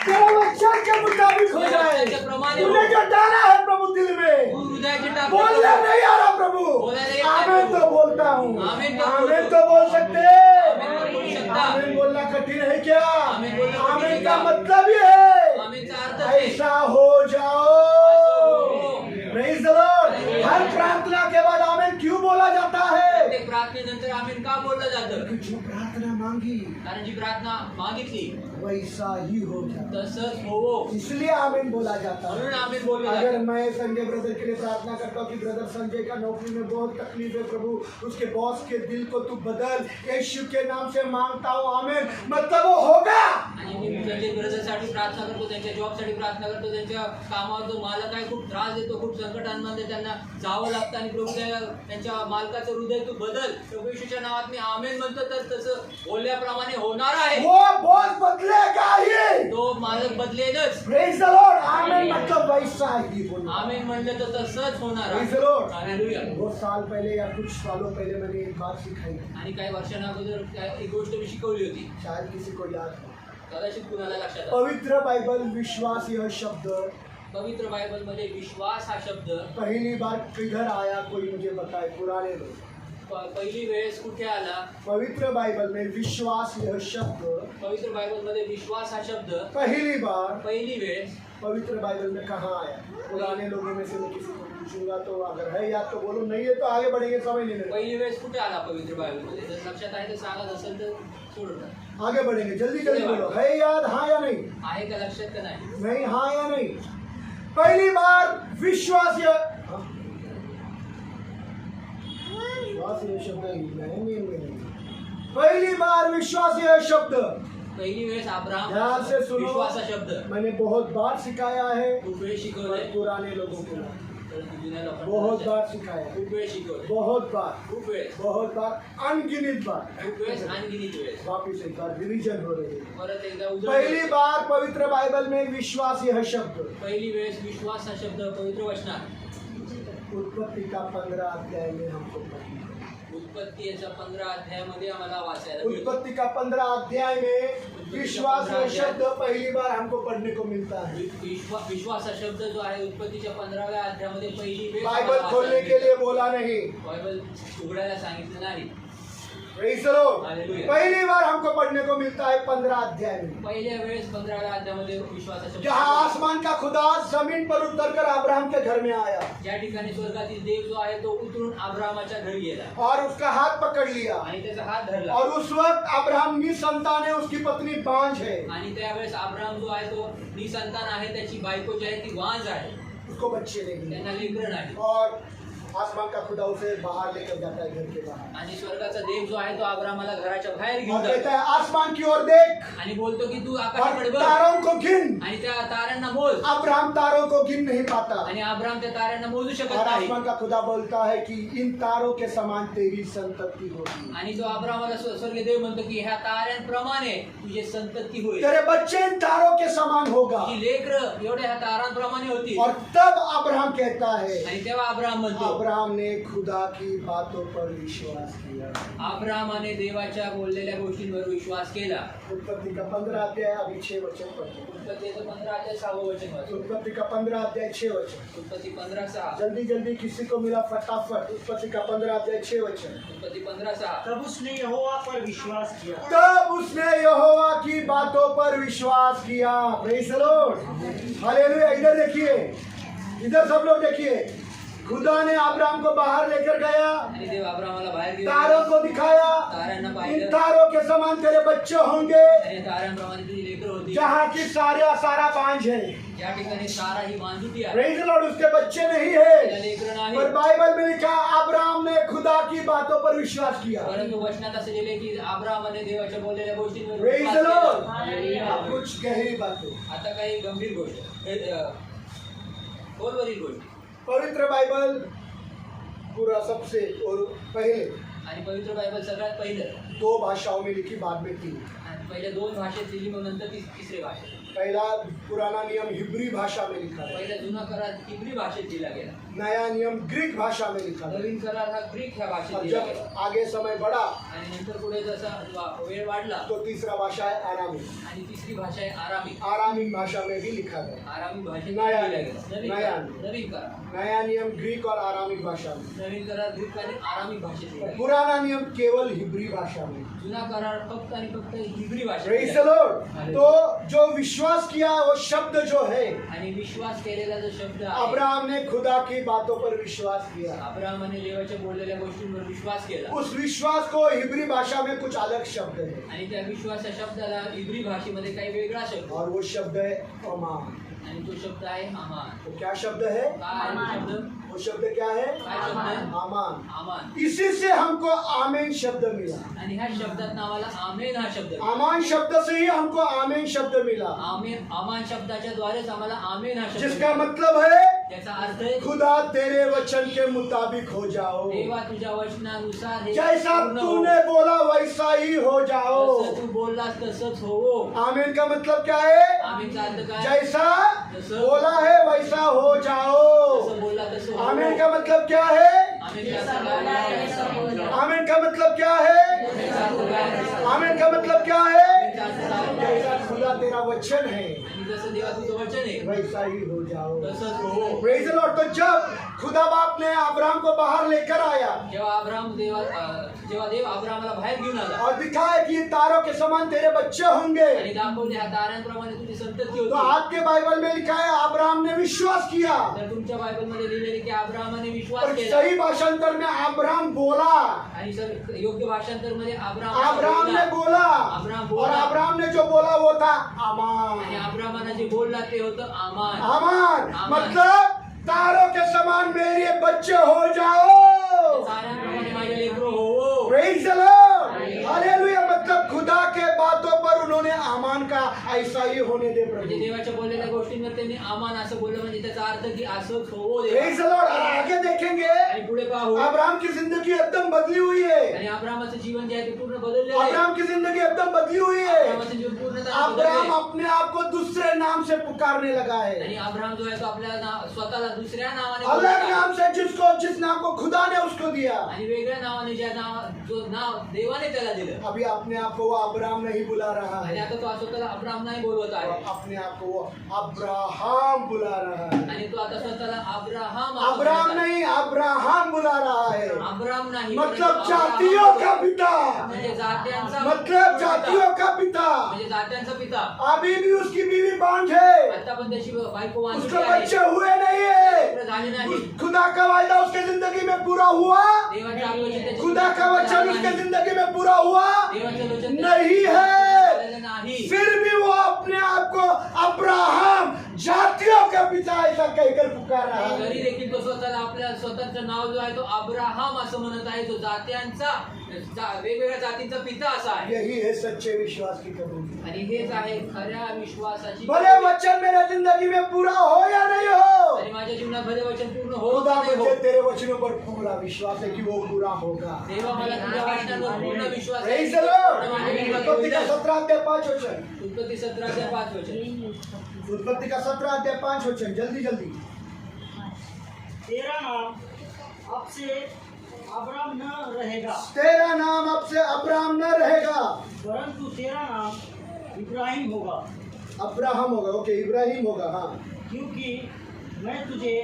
तेरे वचन के मुताबिक हो जाए। तूने जो डाला है प्रभु दिल में, तू हृदयाचे टाक. बोलना नहीं आ रहा प्रभु, बोलायला येत नाही आमेन प्रभू. तो बोलता हूँ, आमेन तो आमेन बोलतो. तो बोल सकते। आमेन तो बोल सकता. आमेन बोलना कठिन है क्या? आमेन बोलना कठीण आमेन है का क्या? मतलब ये है आमेनचा अर्थ आहे. ऐसा हो जाओ। Praise the Lord. हर प्रार्थना के बाद आमेन क्यों बोला जाता है? प्रत्येक प्रार्थनेनंतर आमेन का बोललं जातं? क्योंकि जो प्रार्थना मांगी कारण जी प्रार्थना मागितली वैसा ही हो जाए, तसंच होवो इसलिए आमीन बोला जाता है। म्हणून आमेन बोललं अगर जातं. मैं संजय ब्रदर के लिए प्रार्थना करता हूँ कि ब्रदर संजय का नौकरी में बहुत तकलीफ है प्रभु, उसके बॉस के दिल को तू बदल, यीशु के नाम से मांगता हूँ आमीन, मतलब वो होगा। आणि मी संजय ब्रदरसाठी प्रार्थना करतो, त्यांच्या जॉबसाठी प्रार्थना करतो, त्यांच्या कामावर जो मालक आहे खूप त्रास देतो, खूप संकटांमध्ये त्यांना जावं लागतं आणि प्रभू त्यांच्या मालकाचं हृदय तू बदल, प्रभू येशूच्या नावात मी आमेन म्हणतो, तर तसं बोलल्याप्रमाणे होणार आहे. वो बॉस बदलेगा ही। तो मालक बदलेलच. Praise the Lord. आमीन मतलब वैसा ही होना। आमेन म्हणलं तर तसंच होणार प्रेज द आहे. लॉर्ड। हालेलुया. बहुत साल पहले या कुछ सालों पहले मैंने एक बात सिखाई, आणि काही वर्षांअगोदर एक गोष्ट मी शिकवली होती, शायद किसी को याद हो। कदाचित कुणाला लक्षात आलं. पवित्र बाइबल विश्वास यह शब्द पवित्र बायबल मध्ये विश्वास हा शब्द पहली बार किधर आया कोई मुझे बताए, पुराने लोग। पहिली वेळेस कुठे आला? पवित्र बाइबल में विश्वास यह शब्द पवित्र बायबल मध्ये विश्वास हा शब्द पहली बार पहिली वेळेस पवित्र बाइबल में कहाँ आया? पुराने लोगों में से मैं किसी को पूछूंगा तो अगर है याद तो बोलो, नहीं है तो आगे बढ़ेंगे, समझ नहीं लेंगे। पहिली वेळेस कुठे आला पवित्र बायबल मध्ये? जर लक्षात आहे तर सांगत असेल तर सोडून टाका. आगे बढ़ेंगे, जल्दी जल्दी बोलो, है याद हाँ या नहीं? आहे का लक्षात का नाही? नहीं, हाँ या नहीं? पहली बार विश्वास यह विश्वास यह शब्द नहीं, पहली बार विश्वास यह शब्द पहिली वेळेस अब्राहम ध्यान से सुनो। विश्वास हा शब्द मैंने बहुत बार सिखाया है, खूप वेळ शिकवलंय, पुराने लोगों को परंतु जुन्या लोकांना बहुत लक्षात- बार सिखाया है, खूप वेळ शिकवलंय, बहुत बार, खूप वेळ, बहुत बार, अनगिनत बार। खूप वेळेस अनगिनित वेळेस. वापिस एक बार रिवीजन हो रही है। परत एकदा उजळ. पहली बार पवित्र बाइबल में विश्वास यह शब्द पहिली वेळेस विश्वास हा शब्द पवित्र वचनात उत्पत्ति का 15 अध्याय में हमको पढ़ना है। उत्पत्ती याच्या 15 अध्यायामध्ये आम्हाला वाचायला मिळतो. उत्पत्ति का 15 अध्याय में विश्वास का शब्द पहली बार हमको पढ़ने को मिलता है। विश्वास हा शब्द जो आहे उत्पत्तीच्या 15व्या अध्यायामध्ये पहिली वेळ बाइबल आम्हाला खोलने वाचायला के लिए बोला नहीं, मिळतो. बायबल उघडायला सांगितलं नाही. Praise the Lord. हालेलुया. पहली बार हमको पढ़ने को मिलता है 15 अध्याय में, पहिल्या वेळेस 15व्या अध्यायामध्ये विश्वासा शब्द जहाँ आसमान का खुदा जमीन पर उतरकर अब्राहम के घर में आया ज्या ठिकाणी स्वर्गातील देव जो आहे तो उतरून अब्राहमाच्या घरी गेला और उसका हाथ पकड़ लिया। आणि त्याचा हात धरला. और उस वक्त अब्राहम निसंतान है, उसकी पत्नी बांझ है, आणि त्यावेळेस अब्राहम जो आहे तो निसंतान आहे, त्याची बायको जी आहे ती वांज आहे, उसको बच्चे नहीं। त्यांना लेकरं नाही. और आसमान का खुदा उसे बाहर लेकर जाता है, घर के बाहर, आणि स्वर्गाचा देव जो आहे तो अब्राहमाला घराच्या बाहेर और घेऊन कहता जातो है आसमान की ओर देख आणि बोलतो की तू और आकाशाकडे बघ तारों को गिन। आणि त्या ताऱ्यांना मोज. अब्राहम तारों को गिन नहीं पाता, आणि अब्राहम त्या ताऱ्यांना मोजू शकत और नाही. आसमान का खुदा बोलता है कि इन तारों के समान तेरी संतति होगी, आणि तो अब्राहमाला स्वर्गीय देव म्हणतो की ह्या ताऱ्यांप्रमाणे तुझी संतती होईल, तेरे बच्चे इन तारों के समान होगा। तुझी लेकरं एवढ्या ह्या तारांप्रमाणे होती. और तब अब्राहम कहता है, आणि तेव्हा अब्राहम म्हणतो, अब्राहम ने खुदा की बातों पर विश्वास किया। अब्राहमाने देवाच्या बोललेल्या गोष्टींवर विश्वास केला. उत्पत्ति का 15 अध्याय अभी 6 वचन पढ़ते हैं। उत्पत्तीचं 15 अध्याय 6वं वचन वाचू. उत्पत्ति का 15 अध्याय 6 वचन। उत्पत्ती 15:6. जल्दी जल्दी किसी को मिला फटाफट। उत्पत्ति का 15 अध्याय 6 वचन। उत्पत्ती 15:6. तब उसने यहोवा पर विश्वास किया तब उसने यहोवा की बातों पर विश्वास किया। Praise the Lord, hallelujah. इधर देखिए, इधर सब लोग देखिए, खुदा ने अब्राहम को बाहर लेकर गया, आणि देव अब्राहमाला बाहेर घेऊन तारों गेला. को दिखाया, ताऱ्यांना इन पाहिलं तारों के समान तेरे बच्चे होंगे, आणि ताऱ्यांप्रमाणे तुझी लेकरं होती. जहाँ की सारा बांझ है। ज्या ठिकाणी सारा ही मांजूती आहे, प्रेज़ द लॉर्ड, उसके बच्चे नहीं त्याला है, लेकरं नाही. पर बाइबल में लिखा अब्राहम ने खुदा की बातों पर विश्वास किया। परंतु वचनात असे लिहिले की अब्राहमाने देवाच्या बोललेल्या गोष्टींवर प्रेज़ विश्वास द लॉर्ड। केला. अब कुछ गहरी बातें। आता काही गंभीर गोष्ट, खोलवरील गोष्ट. पवित्र बाइबल पूरा सबसे और पहले आणि पवित्र बायबल सगळ्यात पहिलं 2 भाषाओं में लिखी, बाद में 3। आणि पहिल्या 2 भाषेत लिहिली, मग नंतर तिसरी भाषेत. पहला पुराना नियम हिब्री भाषा में लिखा है, पहिला जुना करार हिब्री भाषेत लिहिला गेला. नया नियम ग्रीक भाषा में लिखा है। नवीन करार हा ग्रीक ह्या भाषेत और लिहिला जब गेला. आगे समय बढ़ा आणि नंतर पुढे जसा वेळ वाढला तो तीसरा भाषा है आरामी। आणि तिसरी भाषा आहे आरामी. आरामी भाषा में भी लिखा गया। आरामी भाषेत नया लिहिला गेला. नवीन नया करार, नवीन करार. नया नियम ग्रीक और आरामी भाषा में, नवीन करार ग्रीक आणि आरामी भाषेत लिहिला गेला. पुराना नियम केवल हिब्री भाषा में। जुना करार फक्त आणि फक्त हिब्री भाषेत प्रेज़ द लिहिला लॉर्ड। गेला. तो जो विश्वास किया वो शब्द जो है, आणि विश्वास केलेला जो शब्द आहे, अब्राहम ने खुदा की बातों पर विश्वास किया। अब्राहमाने देवाच्या बोललेल्या गोष्टींवर विश्वास केला. उस विश्वास को हिब्री भाषा में कुछ अलग शब्द है, आणि त्या विश्वास या शब्दाला हिब्री भाषेमध्ये काही वेगळा शब्द और वो शब्द है अमान। आणि तो शब्द आहे आमान. तो क्या शब्द है? काय आहे तो शब्द? वो शब्द क्या है? काय शब्द आहे? आमान। आमान. इसी से हमको आमीन शब्द मिला। आणि ह्या शब्दात आम्हाला आमेन हा शब्द मिळाला. आमान शब्द से ही हमको आमीन शब्द मिला, आमेन, आमान शब्दाच्या द्वारेच आम्हाला आमेन हा शब्द जिसका मिळाला. मतलब है त्याचा अर्थ आहे खुदा तेरे वचन के मुताबिक हो जाओ, देवा तुझ्या वचनानुसार हे जैसा पूर्ण हो. तूने बोला वैसा ही हो जाओ। जसं तू बोललास तसंच हो. आमीन का मतलब क्या है? आमीनचा अर्थ काय? जैसा बोला है वैसा हो जाओ। जसं बोलला तसं हो. आमीन का मतलब क्या है? आमीनचा अर्थ काय? आमीन का मतलब क्या है? आमीनचा अर्थ काय? आमीन का मतलब क्या है? आमीनचा अर्थ काय? जैसा खुदा तेरा वचन है आणि जसं देवा तुझं वचन आहे वैसा ही हो जाओ। तसंच हो. Praise the Lord. तो जब खुदा बाप ने अब्राहम को बाहर लेकर आया जेव्हा देव अब्राहमाला बाहेर घेऊन आला और दिखाया कि ये तारों के समान तेरे बच्चे होंगे, आणि दाखवले ह्या ताऱ्यांप्रमाणे तुझी संतती तो होती, आपके बाइबल में लिखा है अब्राहम ने विश्वास किया। तर तुमच्या बायबलमध्ये लिहिलेले की अब्राहमाने विश्वास और केला. सही भाषांतर में अब्राहम बोला, आणि सर योग्य भाषांतर मध्ये अब्राहम ने बोला, अब्राहम और बोला. अब्राहम ने जो बोला वो था आणि आमान। अब्राहमाने जे बोलला ते होतं आमान. आमान आमान. मतलब तारों के समान मेरे बच्चे हो जाओ। ताऱ्यांप्रमाणे माझे लेकरं हो. Praise the Lord, hallelujah. मतलब खुदा के बातों पर उन्होंने आमान का ऐसा ही होने दे म्हणजे प्रभु। देवाच्या बोललेल्या गोष्टींवर त्यांनी आमान असं बोललं, म्हणजे त्याचा अर्थ की असंच हो देवा. Praise the Lord. और आगे देखेंगे आणि पुढे पाहू, अब्राहम की जिंदगी एकदम बदली हुई है। आणि अब्राहमाचं जीवन जे आहे ते पूर्ण बदललेलं आहे. अब्राहम की जिंदगी एकदम बदली हुई है. अब्रामाचं जीवन पूर्णतः अब्राहम बदललंय. अपने आप को दूसरे नाम से पुकारने लगा है. आणि अब्राहम जो आहे तो आपल्या स्वतःला दुसऱ्या नावाने अलग बोलत आहे. नाम से जिस नाम को खुदा ने उसको दिया. आणि वेगळ्या नावाने जो नाव देवाने त्याला दिलं. अभी अपने आप को वो अब्राहम नहीं बुला रहा आणि है. आता तो स्वतःला अब्राम नाही बोलवत आहे. अपने आप को वो अब्राहम बुला रहा है. आणि तो आता स्वतःला अब्राहम अब्राहम नहीं, अब्राहम बुला रहा है. अब्राम नाही मतलब परंतु जातियों अब्राहम. का पिता. म्हणजे जात्यांचा मतलब जातियों का पिता. म्हणजे जात्यांचा पिता. अभी भी उसकी बीवी बांझ है. आता पण त्याची बायको वांझी उसको आहे. बच्चे हुए नहीं है. पुत्र झाले नाही. खुदा का वायदा उसके जिंदगी में पूरा हुआ. देवाचे आलोचन त्याच्या खुदा का वचन उसके जिंदगी में पूरा हुआ देवाचे वचन नहीं है. झालेलं नाही. फिर भी वो अपने आप को अब्राहम जातियों का पिता ऐसा कहकर पुकार रहा है. तरी देखील तो स्वतःला आपल्या स्वतःचं नाव जो आहे तो अब्राहम असं म्हणत आहे. तो जात्यांचा वेगवेगळ्या जातींचा पिता असा आहे. यही है सच्चे विश्वास की कबूली. आणि हेच आहे खऱ्या विश्वासाची भले वचन मेरे जिंदगी में पूरा हो या नहीं हो, आणि माझ्या जीवनात भले वचन पूर्ण हो खुदा की नाही हो. मुझे तेरे वचनों पर पूरा विश्वास है कि वो पूरा होगा. देवा मला तुझ्या वचनांवर पूर्ण विश्वास आहे. Praise the Lord. पूर्ण माझ्या जीवनात उत्पत्ति का होईल. 17 अध्याय 5 वचन. उत्पत्ती 17:5 वचन. उत्पत्ति का 17 अध्याय 5 वचन. जल्दी जल्दी. तेरा नाम अब से अब्राम न रहेगा, तेरा नाम अब से अब्राहम न रहेगा, परंतु तेरा नाम इब्राहिम होगा, अब्राहम होगा. ओके, इब्राहिम होगा. हाँ, क्योंकि मैं तुझे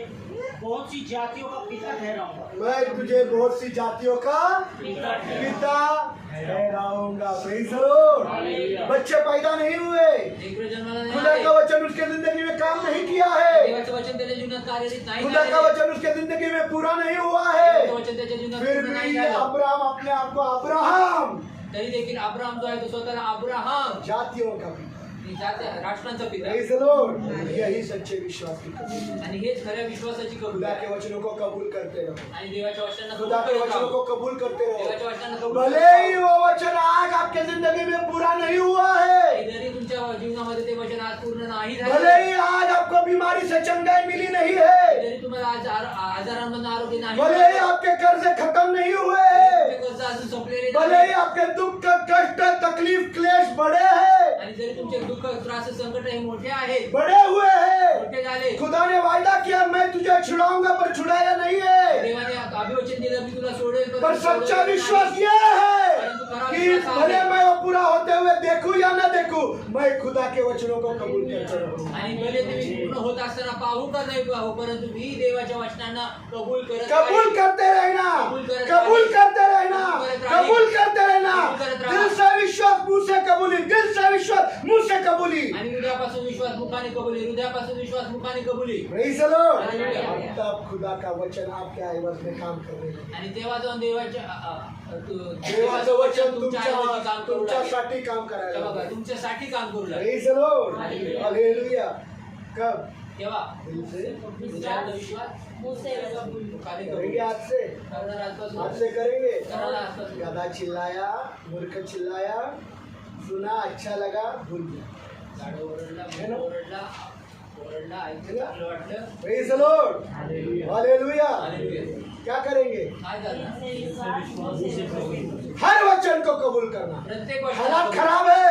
बहुत सी जातियों का पिता ठहराऊंगा. मैं तुझे बहुत सी जातियों का पिता ठहराऊंगा. Praise the Lord. बच्चे पैदा नहीं हुए. लेकरं जन्माला नाही खुदा आले. का वचन उसके जिंदगी में काम नहीं किया है. देवाचं वचन त्याच्या जीवनात कार्यरत नाही खुदा का झालेलं. वचन उसके जिंदगी में पूरा नहीं हुआ देवाचं है. वचन त्याच्या जीवनात फिर पूर्ण नाही भी झालं. अब्राहम अपने आप को अब्राहम तरी देखील अब्राहम जो आहे तो स्वतःला अब्राहम जातियों का पिता. राष्ट्रांचा पिता. Praise the Lord. यही सच्चे विश्वास की कबूली. आणि हेच खऱ्या विश्वासाची कबूल खुदा आहे. के वचनों को कबूल करते रहो. आणि देवाच्या वचनांना खुदा के कबूल वचनों करा. को कबूल करते रहो. देवाच्या वचनांना कबूल भले करा. ही वो वचन आज आपके जिंदगी में पूरा नहीं हुआ है. जरी तुमच्या जीवनामध्ये ते वचन आज पूर्ण नाही भले झाले. ही आज आपको बीमारी से चंगाई मिली नहीं है. जरी तुम्हाला आज आजारांमधून आरोग्य नाही. भले ही आपके कर्ज खत्म नहीं हुए हैं. कर्ज अजून संपलेले भले नाही. ही आपके दुख कष्ट तकलीफ क्लेश बड़े हैं, आणि जरी तुमचे दुःख त्रास संकट हे मोठे आहेत, बड़े हुए हैं. मोठे झाले. खुदा ने वायदा किया मैं तुझे छुड़ाऊंगा, पर छुड़ाया नहीं है. देवाने अभिवचन दिलं मी तुला सोडेल पर सच्चा विश्वास ये है कि भले मैं वो पूरा होते हुए देखूं या ना देखूं, मैं खुदा के वचनों को कबूल करता रहूं. आणि भले तुम्ही पूर्ण होत असताना पाहू का नाही पाहू, परंतु मी देवाच्या वचनांना कबूल करत कबूल राहील. करते रहना, कबूल करते रहना, कबूल करते रहना. दिल से विश्वास, मुंह से कबूली. दिल से विश्वास, मुंह से कबूली. आणि हृदयापासून विश्वास मुखाने कबुली. हृदयापासून विश्वास मुखाने कबुली. Praise the Lord. Hallelujah. तब खुदा का वचन आपके आवाज में काम करेगा. आणि तेव्हा जाऊन देवाच्या देवाचं वचन तुमच्या ऐवजी काम करू लागेल. तुमच्यासाठी काम तेव्हा करायला. बघा, तुमच्यासाठी काम करू लागेल. Praise the Lord. Hallelujah. Hallelujah. कब? तेव्हा दिल से हृदयातला विश्वास मुझसे मुखाने करेंगे. कबुली. आज से, करणार आजपासून. आज से करेंगे. करणार आजपासून. गधा चिल्लाया, मूर्ख चिल्लाया, सुना, अच्छा लगा, भूल गया. झाडं ओरडला, है ना? ओरडला, ऐकलं चांगलं वाटलं. Praise the Lord. Hallelujah. Hallelujah. क्या करेंगे? काय झालं? हर वचन को कबूल करना. प्रत्येक हालात गोष्ट खराब है,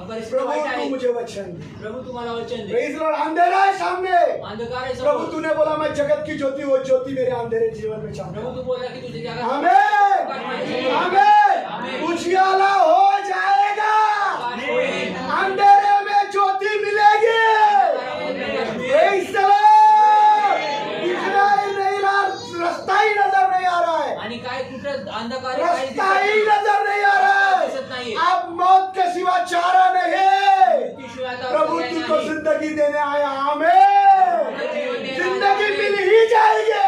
परिस्थिती प्रभु वाईट तू आहे. मुझे वचन दे. प्रभु तुम्हाला वचन दे. Praise the Lord. अंधेरा है सामने, अंधकार आहे प्रभु समोर. तूने बोला मैं जगत की ज्योति, वो ज्योति मेरे अंधेरे जीवन में प्रभु चाहूंगा. तू बोला की तुझे जगात आमेन, आमेन. उजियाला हो जाएगा, अंधेरे में ज्योति मिलेगी. Praise the Lord. दिखना ही नहीं रहा, रास्ता ही नजर नहीं आ रहा है. आणि काय कुठं अंधकार आहे, काही रास्ता ही दिसत नजर नहीं आ रहा दिसत है. नाहीये. अब मौत के सिवा चारा नहीं है. मृत्यूशिवाय आता प्रभु पर्याय तुझको नाही. जिंदगी देने आया. आमेन. जिंदगी मिल ही जाएगी.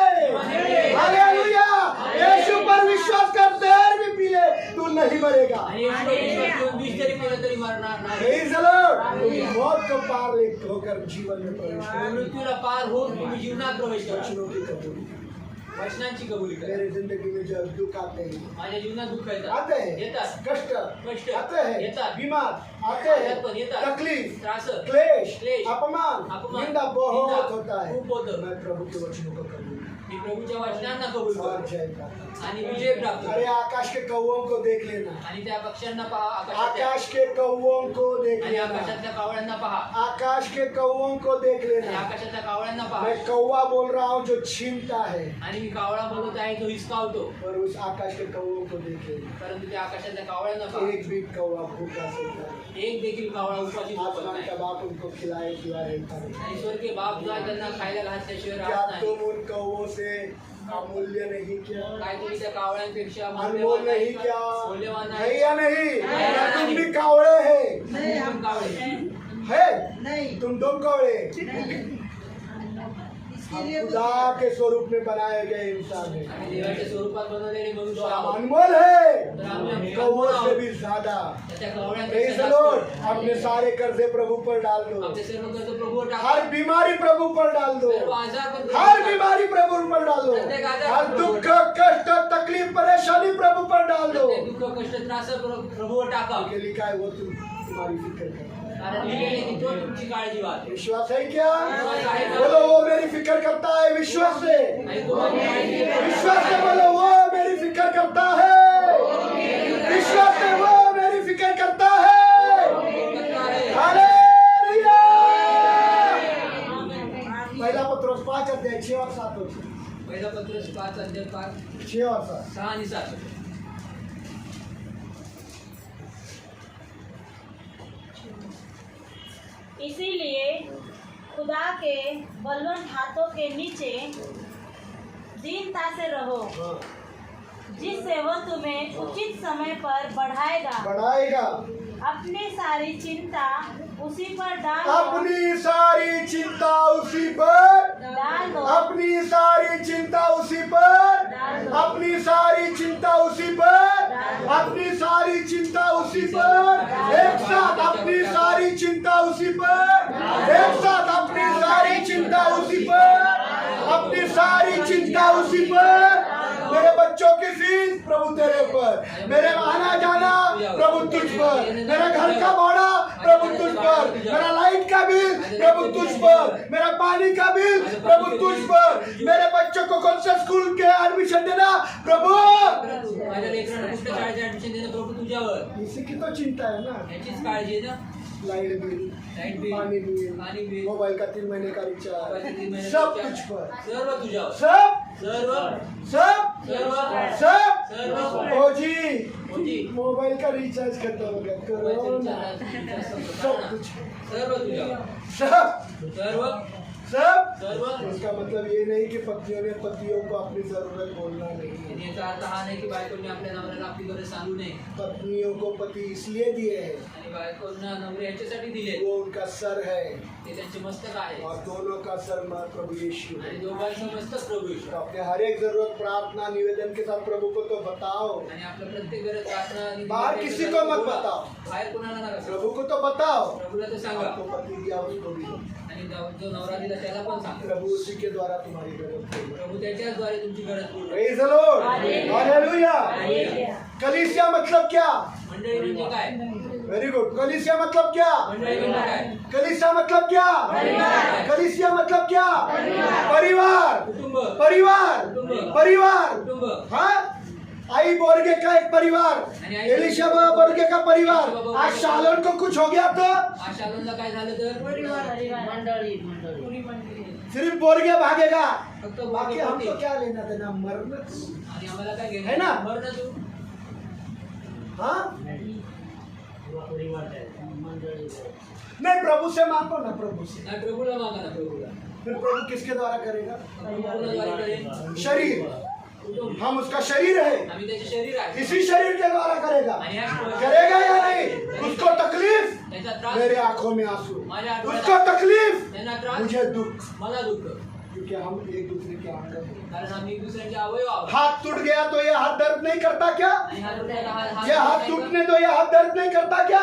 हालेलुया. यीशु पर विश्वास कर, देर भी पी ले, तू नहीं मरेगा. आणि येशूवर विश्वास ठेवून 20 जरी केलं तरी मरणार नाही. Praise the Lord. मौत को पार ले होकर जीवन में प्रवेश कर. मृत्यूला पार होऊन तुम्ही जीवनात प्रवेश करा. वचनों की कबूली. वचनांची कबुली करा. मेरे जिंदगी में जब दुख आते हैं, माझ्या जीवनात दुःख येतात, आते हैं, येतात, कष्ट कष्ट आते हैं, येतात, बीमार आते आजारपण हैं, येतात, तकलीफ, त्रास, क्लेश, क्लेश, अपमान, अपमान, निंदा बहुत निंदा होता है. खूप होतं. मैं प्रभु के वचनों को कबूल करता मी प्रभूच्या वचनांना कबूल और करतो जय प्राप्त। आणि विजय प्राप्त अरे करतो आकाश के कौओं को देख लेना, आणि त्या पक्ष्यांना पहा आकाशात आकाश के कौओं को देख आणि लेना, आकाशातल्या कावळ्यांना पहा आकाश के कौओं को देख आणि लेना। आकाशातल्या कावळ्यांना पहा मैं कौवा बोल रहा हूँ जो छीनता है, आणि मी कावळा बोलत आहे जो हिसकावतो और उस आकाश के कौओं को देख लेना। परंतु त्या आकाशातल्या कावळ्यांना पहा एक भी कौवा भूखा सोता है, एक देखील कावळा उपाशी झोपत आसमान नाही का बाप उनको खिलाए पिलाए रहता है। आणि स्वर्गीय बाप जो आहे त्यांना खायला घातल्याशिवाय क्या राहत नाही तुम उन कौवों से अमूल्य नहीं क्या, काय तुम्ही त्या कावळ्यांपेक्षा अनमोल नहीं क्या? मूल्यवान है नाही या नहीं? है या या तुम नहीं? भी कावड़े है? तुम्ही पण कावळे है तुम तुम कावड़े खुदा के स्वरूप में बनाए गए इंसान है, आणि देवाच्या स्वरूपात बनवलेले मनुष्य हम आहोत. अनमोल है तर आम्ही कौवों से आहोत. भी ज्यादा। त्या Praise कावळ्यांपेक्षा the Lord. जास्त. अपने सारे कर्जे प्रभु पर डाल दो, आपले सर्व कर्ज प्रभूवर टाका. हर बीमारी प्रभु पर डाल दो, सर्व आजार पण हर प्रभूवर बीमारी प्रभु पर डाल दो, हर दुख कष्ट तकलीफ परेशानी प्रभु पर डाल टाका. दो। प्रत्येक दुःख कष्ट त्रास प्रभूवर टाका आगे लिखा है वो तुम्हारी फिक्र करता है। कारण लिहिलेले की तो तुमची काळजी वाहते. विश्वास है क्या? विश्वास आहे का? बोलो वो मेरी फिक्र करता है, विश्वास से, आणि तुम्हाला काळजी आहे. विश्वास से बोलो वो मेरी फिक्र करता है, विश्वास से वो मेरी फिक्र करता है। करता आहे. हालेलुया। पहला पत्रोस 5 अध्याय 6 और 7 होते, पहिला पत्र 5 अध्याय 5 6 और 7। 6 आणि 7. इसीलिए खुदा के बलवंत हाथों के नीचे दीनता से रहो, हाँ, जिससे वह तुम्हें उचित समय पर बढ़ाएगा। बढ़ाएगा। अपनी सारी चिंता उसी पर डाल दो, अपनी सारी चिंता उसी पर, डाल दो, अपनी सारी चिंता उसी पर, अपनी सारी चिंता उसी पर, अपनी सारी चिंता उसी पर, एक साथ अपनी सारी चिंता उसी पर, एक साथ अपनी सारी चिंता उसी पर, अपनी सारी चिंता उसी पर। मेरे बच्चों की फीस प्रभु तेरे पर, मेरे आना जाना प्रभु तुझ पर, मेरा घर का भाड़ा प्रभु तुझ पर, मेरा लाइट का बिल प्रभु तुझ पर, मेरा पानी का बिल प्रभु तुझ पर, मेरे बच्चों को कौन सा स्कूल के एडमिशन देना प्रभु, माझ्या लेकरांना कुठल्या शाळेत ऍडमिशन देणं प्रभू तुझ्यावर. इसी की तो चिंता है ना। याचीच काळजी आहे ना. लाइट बिल, लाईट बिल, पानी पाणी बिल, बिल, मोबाइल का 3 महीने का मोबाईलचे 3 रिचार्ज, महिन्याचे सब रिचार्ज, कुछ पर, सर्व तुझ्यावर. सब सर्व सब सर्व सब। ओ जी, होती. मोबाइल का रिचार्ज खत्म हो गया, मोबाईलचे कोरोना, रिचार्ज सब सब कुछ, सर्व तुझ्यावर. सब सर्व सब। सर्व. इसका मतलब ये नहीं कि पत्नियों ने पतियों को अपनी जरूरत बोलना नहीं है, आणि याचा अर्थ हा नाही की बायकोने आपल्या नवऱ्याला आपली गरज सांगू नये. पत्नियों को पति इसलिए दिए हैं, आणि बायकोंना नवरे याच्यासाठी दिले वो उनका सर है, ते त्यांचे मस्तक आहे और दोनों का सर प्रभु यीशु है। आणि दोघांचं मस्तक प्रभु तो येशू. अपने हर एक जरूरत प्रार्थना निवेदन के साथ प्रभु को तो बताओ, आणि आपलं प्रत्येक गरज प्रार्थना आणि बाहर किसी को मत बताओ, बाहेर कोणाला नका सांगू. प्रभु को तो बताओ। प्रभूला तर सांगा आपको पति दिया उसको भी दो। आणि जो नवरा दिला त्याला पण सांगा. प्रभु उसी के द्वारा तुम्हारी जरूरत पूर्ण करे। प्रभू त्याच्याद्वारे तुमची गरज पूर्ण. Praise the Lord. Hallelujah. Hallelujah. Hallelujah. कलीसिया मतलब क्या? मंडळी म्हणजे काय? Very good. कलीसिया मतलब क्या? मंडळी म्हणजे काय? कलीसिया मतलब क्या? परिवार। कलीसिया मतलब क्या? परिवार। कुटुंब. परिवार। कुटुंब. परिवार। कुटुंब. हाँ, आई बोर्गे का एक परिवार, एलिशा बोर्गे का परिवार। आज शालोन को कुछ हो गया तो आशालोनला काय झालं तर मंडळी सिर्फ बोर्गे भागेगा, फक्त बाकी हमको होते. क्या लेना देना, मरना। आणि आम्हाला काय घेणं है ना? मरणं तू. हाँ, नहीं प्रभु से मांगो ना, प्रभु से। नाही प्रभूला मागा ना प्रभूला. फिर प्रभु किसके द्वारा करेगा? प्रभू कोणाद्वारे करेल? शरीर, कुटुंब. हम उसका शरीर है, आम्ही त्याचे शरीर आहे. इसी शरीर के द्वारा करेगा। आणि या करेगा या नहीं? उसको तकलीफ, त्याचा त्रास, मेरे आंखों में आंसू, माझ्या आठवड्यात उसको तकलीफ, त्यांना त्रास, मुझे दुख, मला दुःख. क्योंकि हम एक दूसरे के अंग हैं। कारण आम्ही एक दुसऱ्यांचे अवयव आहोत. हाथ टूट गया तो ये हाथ दर्द नहीं करता क्या? आणि हा तुटलेला ये हाथ टूटने तो ये हात दर्द नहीं करता क्या?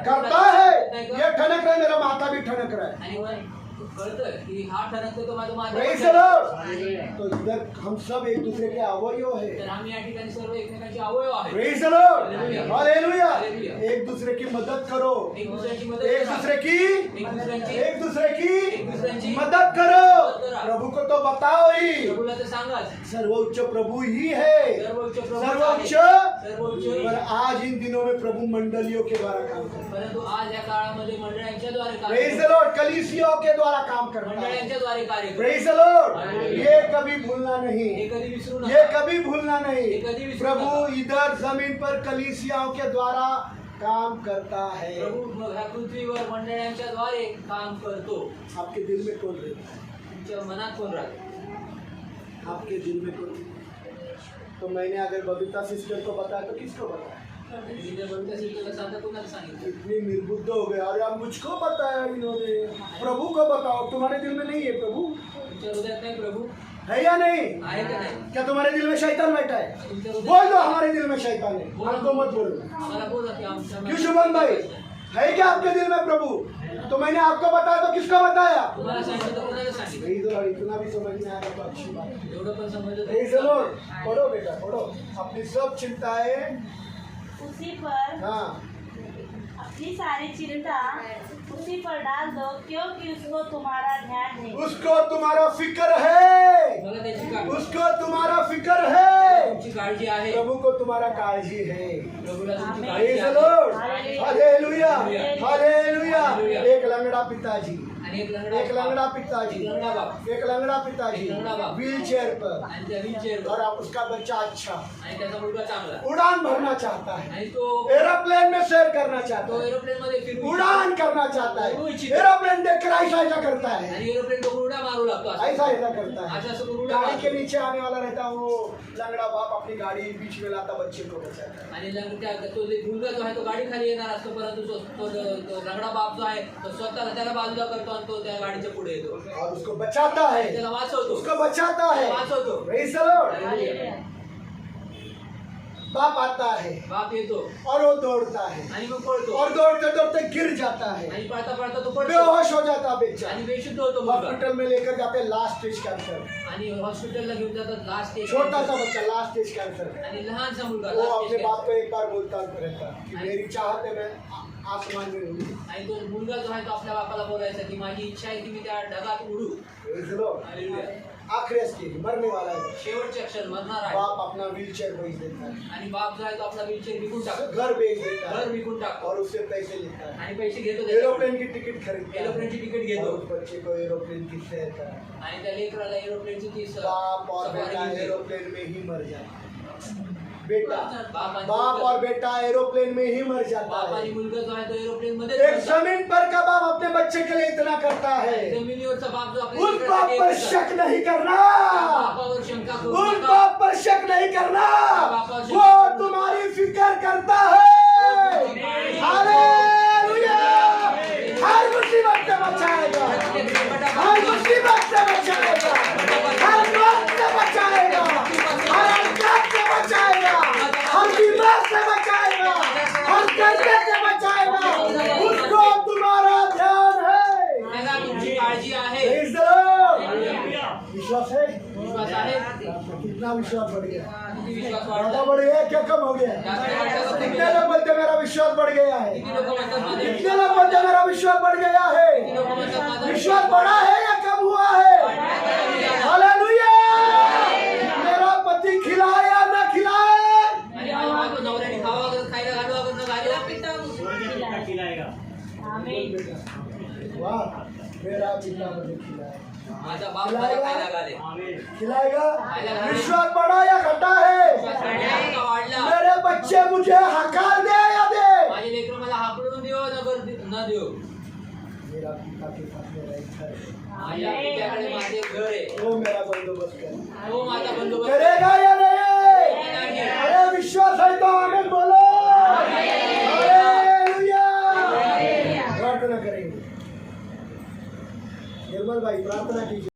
करता है। ये ठनक रहा है, मेरा माथा भी ठनक रहा है। आणि मग कळतंय की हा ठणकतो तो माझा माथा Praise पण the Lord. ठणकतो. तो इधर हम सब एक दूसरे के अवयव तर है। आम्ही या ठिकाणी सर्व एकमेकांचे अवयव आहेत. Praise the Lord. Hallelujah. Hallelujah. Hallelujah. एक एक दूसरे की मदद करो, एक दूसऱ्याची मदत एक करा. दूसरे की एक दूसऱ्याची मदद करो. प्रभु को तो बताओ ही, प्रभूला तर सांगाच. सर्वोच्च प्रभु ही है, सर्वोच्च प्रभू सर्वोच्च. आहे. सर्वोच्च. पर आज इन दिनों में प्रभु मंडलियों के द्वारा काम करता है. परंतु आज या काळामध्ये मंडळांच्या द्वारे प्रेज द कार्य लॉर्ड, कलीसियों के द्वारा काम करता है. मंडळांच्या द्वारे कार्य करतो. Praise the Lord. ये कभी भूलना हे नहीं, कधी विसरू ये नका. कभी भूलना ये नहीं. कभी विसरू प्रभु नका. इधर जमीन पर कलीसियाओं के द्वारा काम करता है. प्रभू ह्या पृथ्वीवर मंडळांच्या द्वारे काम करतो. आपके दिल में कौन रहता है? तुमच्या मनात कोण राहते? आपके दिल में कौन? तो मैंने अगर बबीता सिस्टर को बताया तो किसको बताया? तिने बघितलं असेल तर सांगता कोणाला सांगितलं? इतनी निर्बुद्ध हो गए. अरे अब मुझको बताया इन्होंने. प्रभु को बताओ, तुम्हारे दिल में नहीं है प्रभु? तुमच्या हृदयात नाही प्रभू है या नहीं? आहे का नाही? क्या तुम्हारे दिल में शैतान बैठा है? तुमच्या हृदयात बोल दो हमारे दिल में शैतान है. हमको मत बोलो. आम्हाला बोला की आमच्या क्यों शुभम भाई, है क्या आपके दिल में प्रभु? तो मैंने आपको बताया तो किसको बताया? तुम्हाला सांगितलं तर कोणाला सांगितलं? Praise the Lord. इतना भी समझ में आया तो अच्छी बात है. एवढं पण समजलं तर- Praise the Lord. पढ़ो बेटा पढ़ो. अपनी सब चिंताएं, उसी पर हाँ, अपनी सारी चिंता उसी पर डाल दो, क्योंकि उसको तुम्हारा ध्यान है. उसको तुम्हारा फिक्र है, मला त्याची काळजी उसको तुम्हारा फिक्र है. तुमची काळजी आहे. प्रभु को तुम्हारा काळजी है. प्रभूला तुमची काळजी Praise the आहे. Lord. हालेलुया. Hallelujah, hallelujah. एक लंगड़ा पिताजी, आणि एक एक लंगड़ा पिताजी, एक लंगडा बाप एक लंगड़ा पिताजी एक लंगड़ा बाप. व्हील चेयर पर, आणि त्या व्हीलचेअरवर और आप उसका बच्चा अच्छा आणि त्याचा मुलगा चांगला उड़ान भरना चाहता है, आणि तो एरोप्लेन में सैर करना चाहता तो है, एरोप्लेन मध्ये फिरू उड़ान करना चाहता है. उड़ू इच्छितो. एरोप्लेन देख कर ऐसा ऐसा करता है, आणि एरोप्लेन बघून उड्या मारू लागतो असं. ऐसा ऐसा करता है. असं असं करून उड्या गाड़ी के मारतो. नीचे आने वाला रहता है, वो लंगड़ा बाप अपनी गाड़ी बीच में लाता, बच्चे को बचाता है. आणि तो जे मुलगा जो आहे तो गाडी खाली येणार असतो, परंतु तो लंगडा बाप जो आहे तो स्वतःला त्याला बाजूला करतो आणि तो त्या गाडीच्या पुढे येतो और उसको बचाता है, त्याला वाचवतो. उसको बचाता है. वाचवतो. Praise the Lord. हालेलुया. बाप आता है बाप येतो और वो दौड़ता है, आणि मग पळतो और दौड़ते दौड़ते गिर जाता है, आणि पळता पळता तो पळतो बेहोश हो जाता बेचारा. आणि बेशुद्ध होतो मुलगा. हॉस्पिटल में लेकर जाते, लास्ट स्टेज कैंसर. आणि हॉस्पिटलला घेऊन जातात लास्ट स्टेज छोटा सा बच्चा, लास्ट स्टेज कैंसर. आणि लहानसा मुलगा वो last अपने stage बाप को एक बार बोलता रहता कि मेरी चाहत है मैं आसमान में उड़ूं. आणि तो मुलगा जो आहे तो आपल्या बापाला बोलायचा की माझी इच्छा आहे की मी त्या ढगात उडू. Praise the Lord. हालेलुया. आखिरी स्टेज, मरने वाला है. शेवटचे क्षण मरणार आहे बाप अपना व्हील चेयर बेच देता है, आणि बाप जो आहे तो आपला व्हीलचेअर विकून टाकतो, घर बेच देता घर है, विकून टाकतो और उससे पैसे लेता है. आणि पैसे घेतो त्याच्याकडून. एरोप्लेन की टिकट खरीदता है, एरोप्लेनची तिकीट और घेतो उस बच्चे को एरोप्लेन की सैर कराता है. आणि त्या लेकराला एरोप्लेनची ती बाप और सवारी बेटा घेऊन देतो. एरोप्लेन में ही मर जाता है. बेटा, बाप आणि बाप मुलगा- और बेटा एरोप्लेन में ही मर जाता बाप आणि है. मुलगा जो आहे तो एरोप्लेन मध्ये एक जमीन पर का बाप अपने बच्चे के लिए इतना करता है, जमिनीवरचा बाप जो आपल्या उस बाप लेकरासाठी पर करतो, शक नहीं करना, बापावर शंका करू उस नका. बाप पर शक नहीं करना. बापावर शक- वो तुम्हारी फिक्र करता है. हालेलुया. हर मुसीबत से बचाएगा, हर मुसीबत से बचाएगा, हर वक्त से बचाएगा, हर हरकत से बचाएगा, हर बीमार से बचाएगा, हर कर्जे से बचाएगा. उसको तुम्हारा ध्यान है. त्याला तुमची काळजी आहे. Praise the Lord. हालेलुया. विश्वास है? विश्वास आहे. कितना विश्वास बढ़ गया? किती विश्वास ज्यादा वाढला? बढ़ गया क्या कम हो गया? जास्त वाढला का कमी कितने झाला? लोग बोलते मेरा विश्वास बढ़ गया है? किती लोक म्हणतात माझा कितने लोग बोलते मेरा विश्वास बढ़ गया किती है? लोक म्हणतात माझा विश्वास बढ़ा है या कम हुआ है? हालेलुया. मेरा पति खिलाए या न खिलाए, आणि माझ्या बायको नवऱ्याने खावा वगैरे खायला घालू वगैरे न घालेला पिता स्वर्ग पिता खिलाएगा. आमीन. वाह, मेरा पिता मुझे खिलाए. माझा बाप मला खायला घाले. आमीन. खिलाएगा. विश्वास बढ़ा या घटा है? विश्वास वाढला का वाढला? मेरे बच्चे मुझे हकार दे या दे, माझे लेकरं मला हाकलून देऊ न देऊ. मेरा पिता के पास मेरा एक घर है. माझ्या पित्याकडे माझे घर आहे. वो मेरा बंदोबस्त करे. तो माझा बंदोबस्त करेगा या नहीं? नाही. अरे विश्वास है तो आमीन बोलो. हालेलुया. प्रार्थना करेंगे. निर्मल भाई प्रार्थना कीजिए.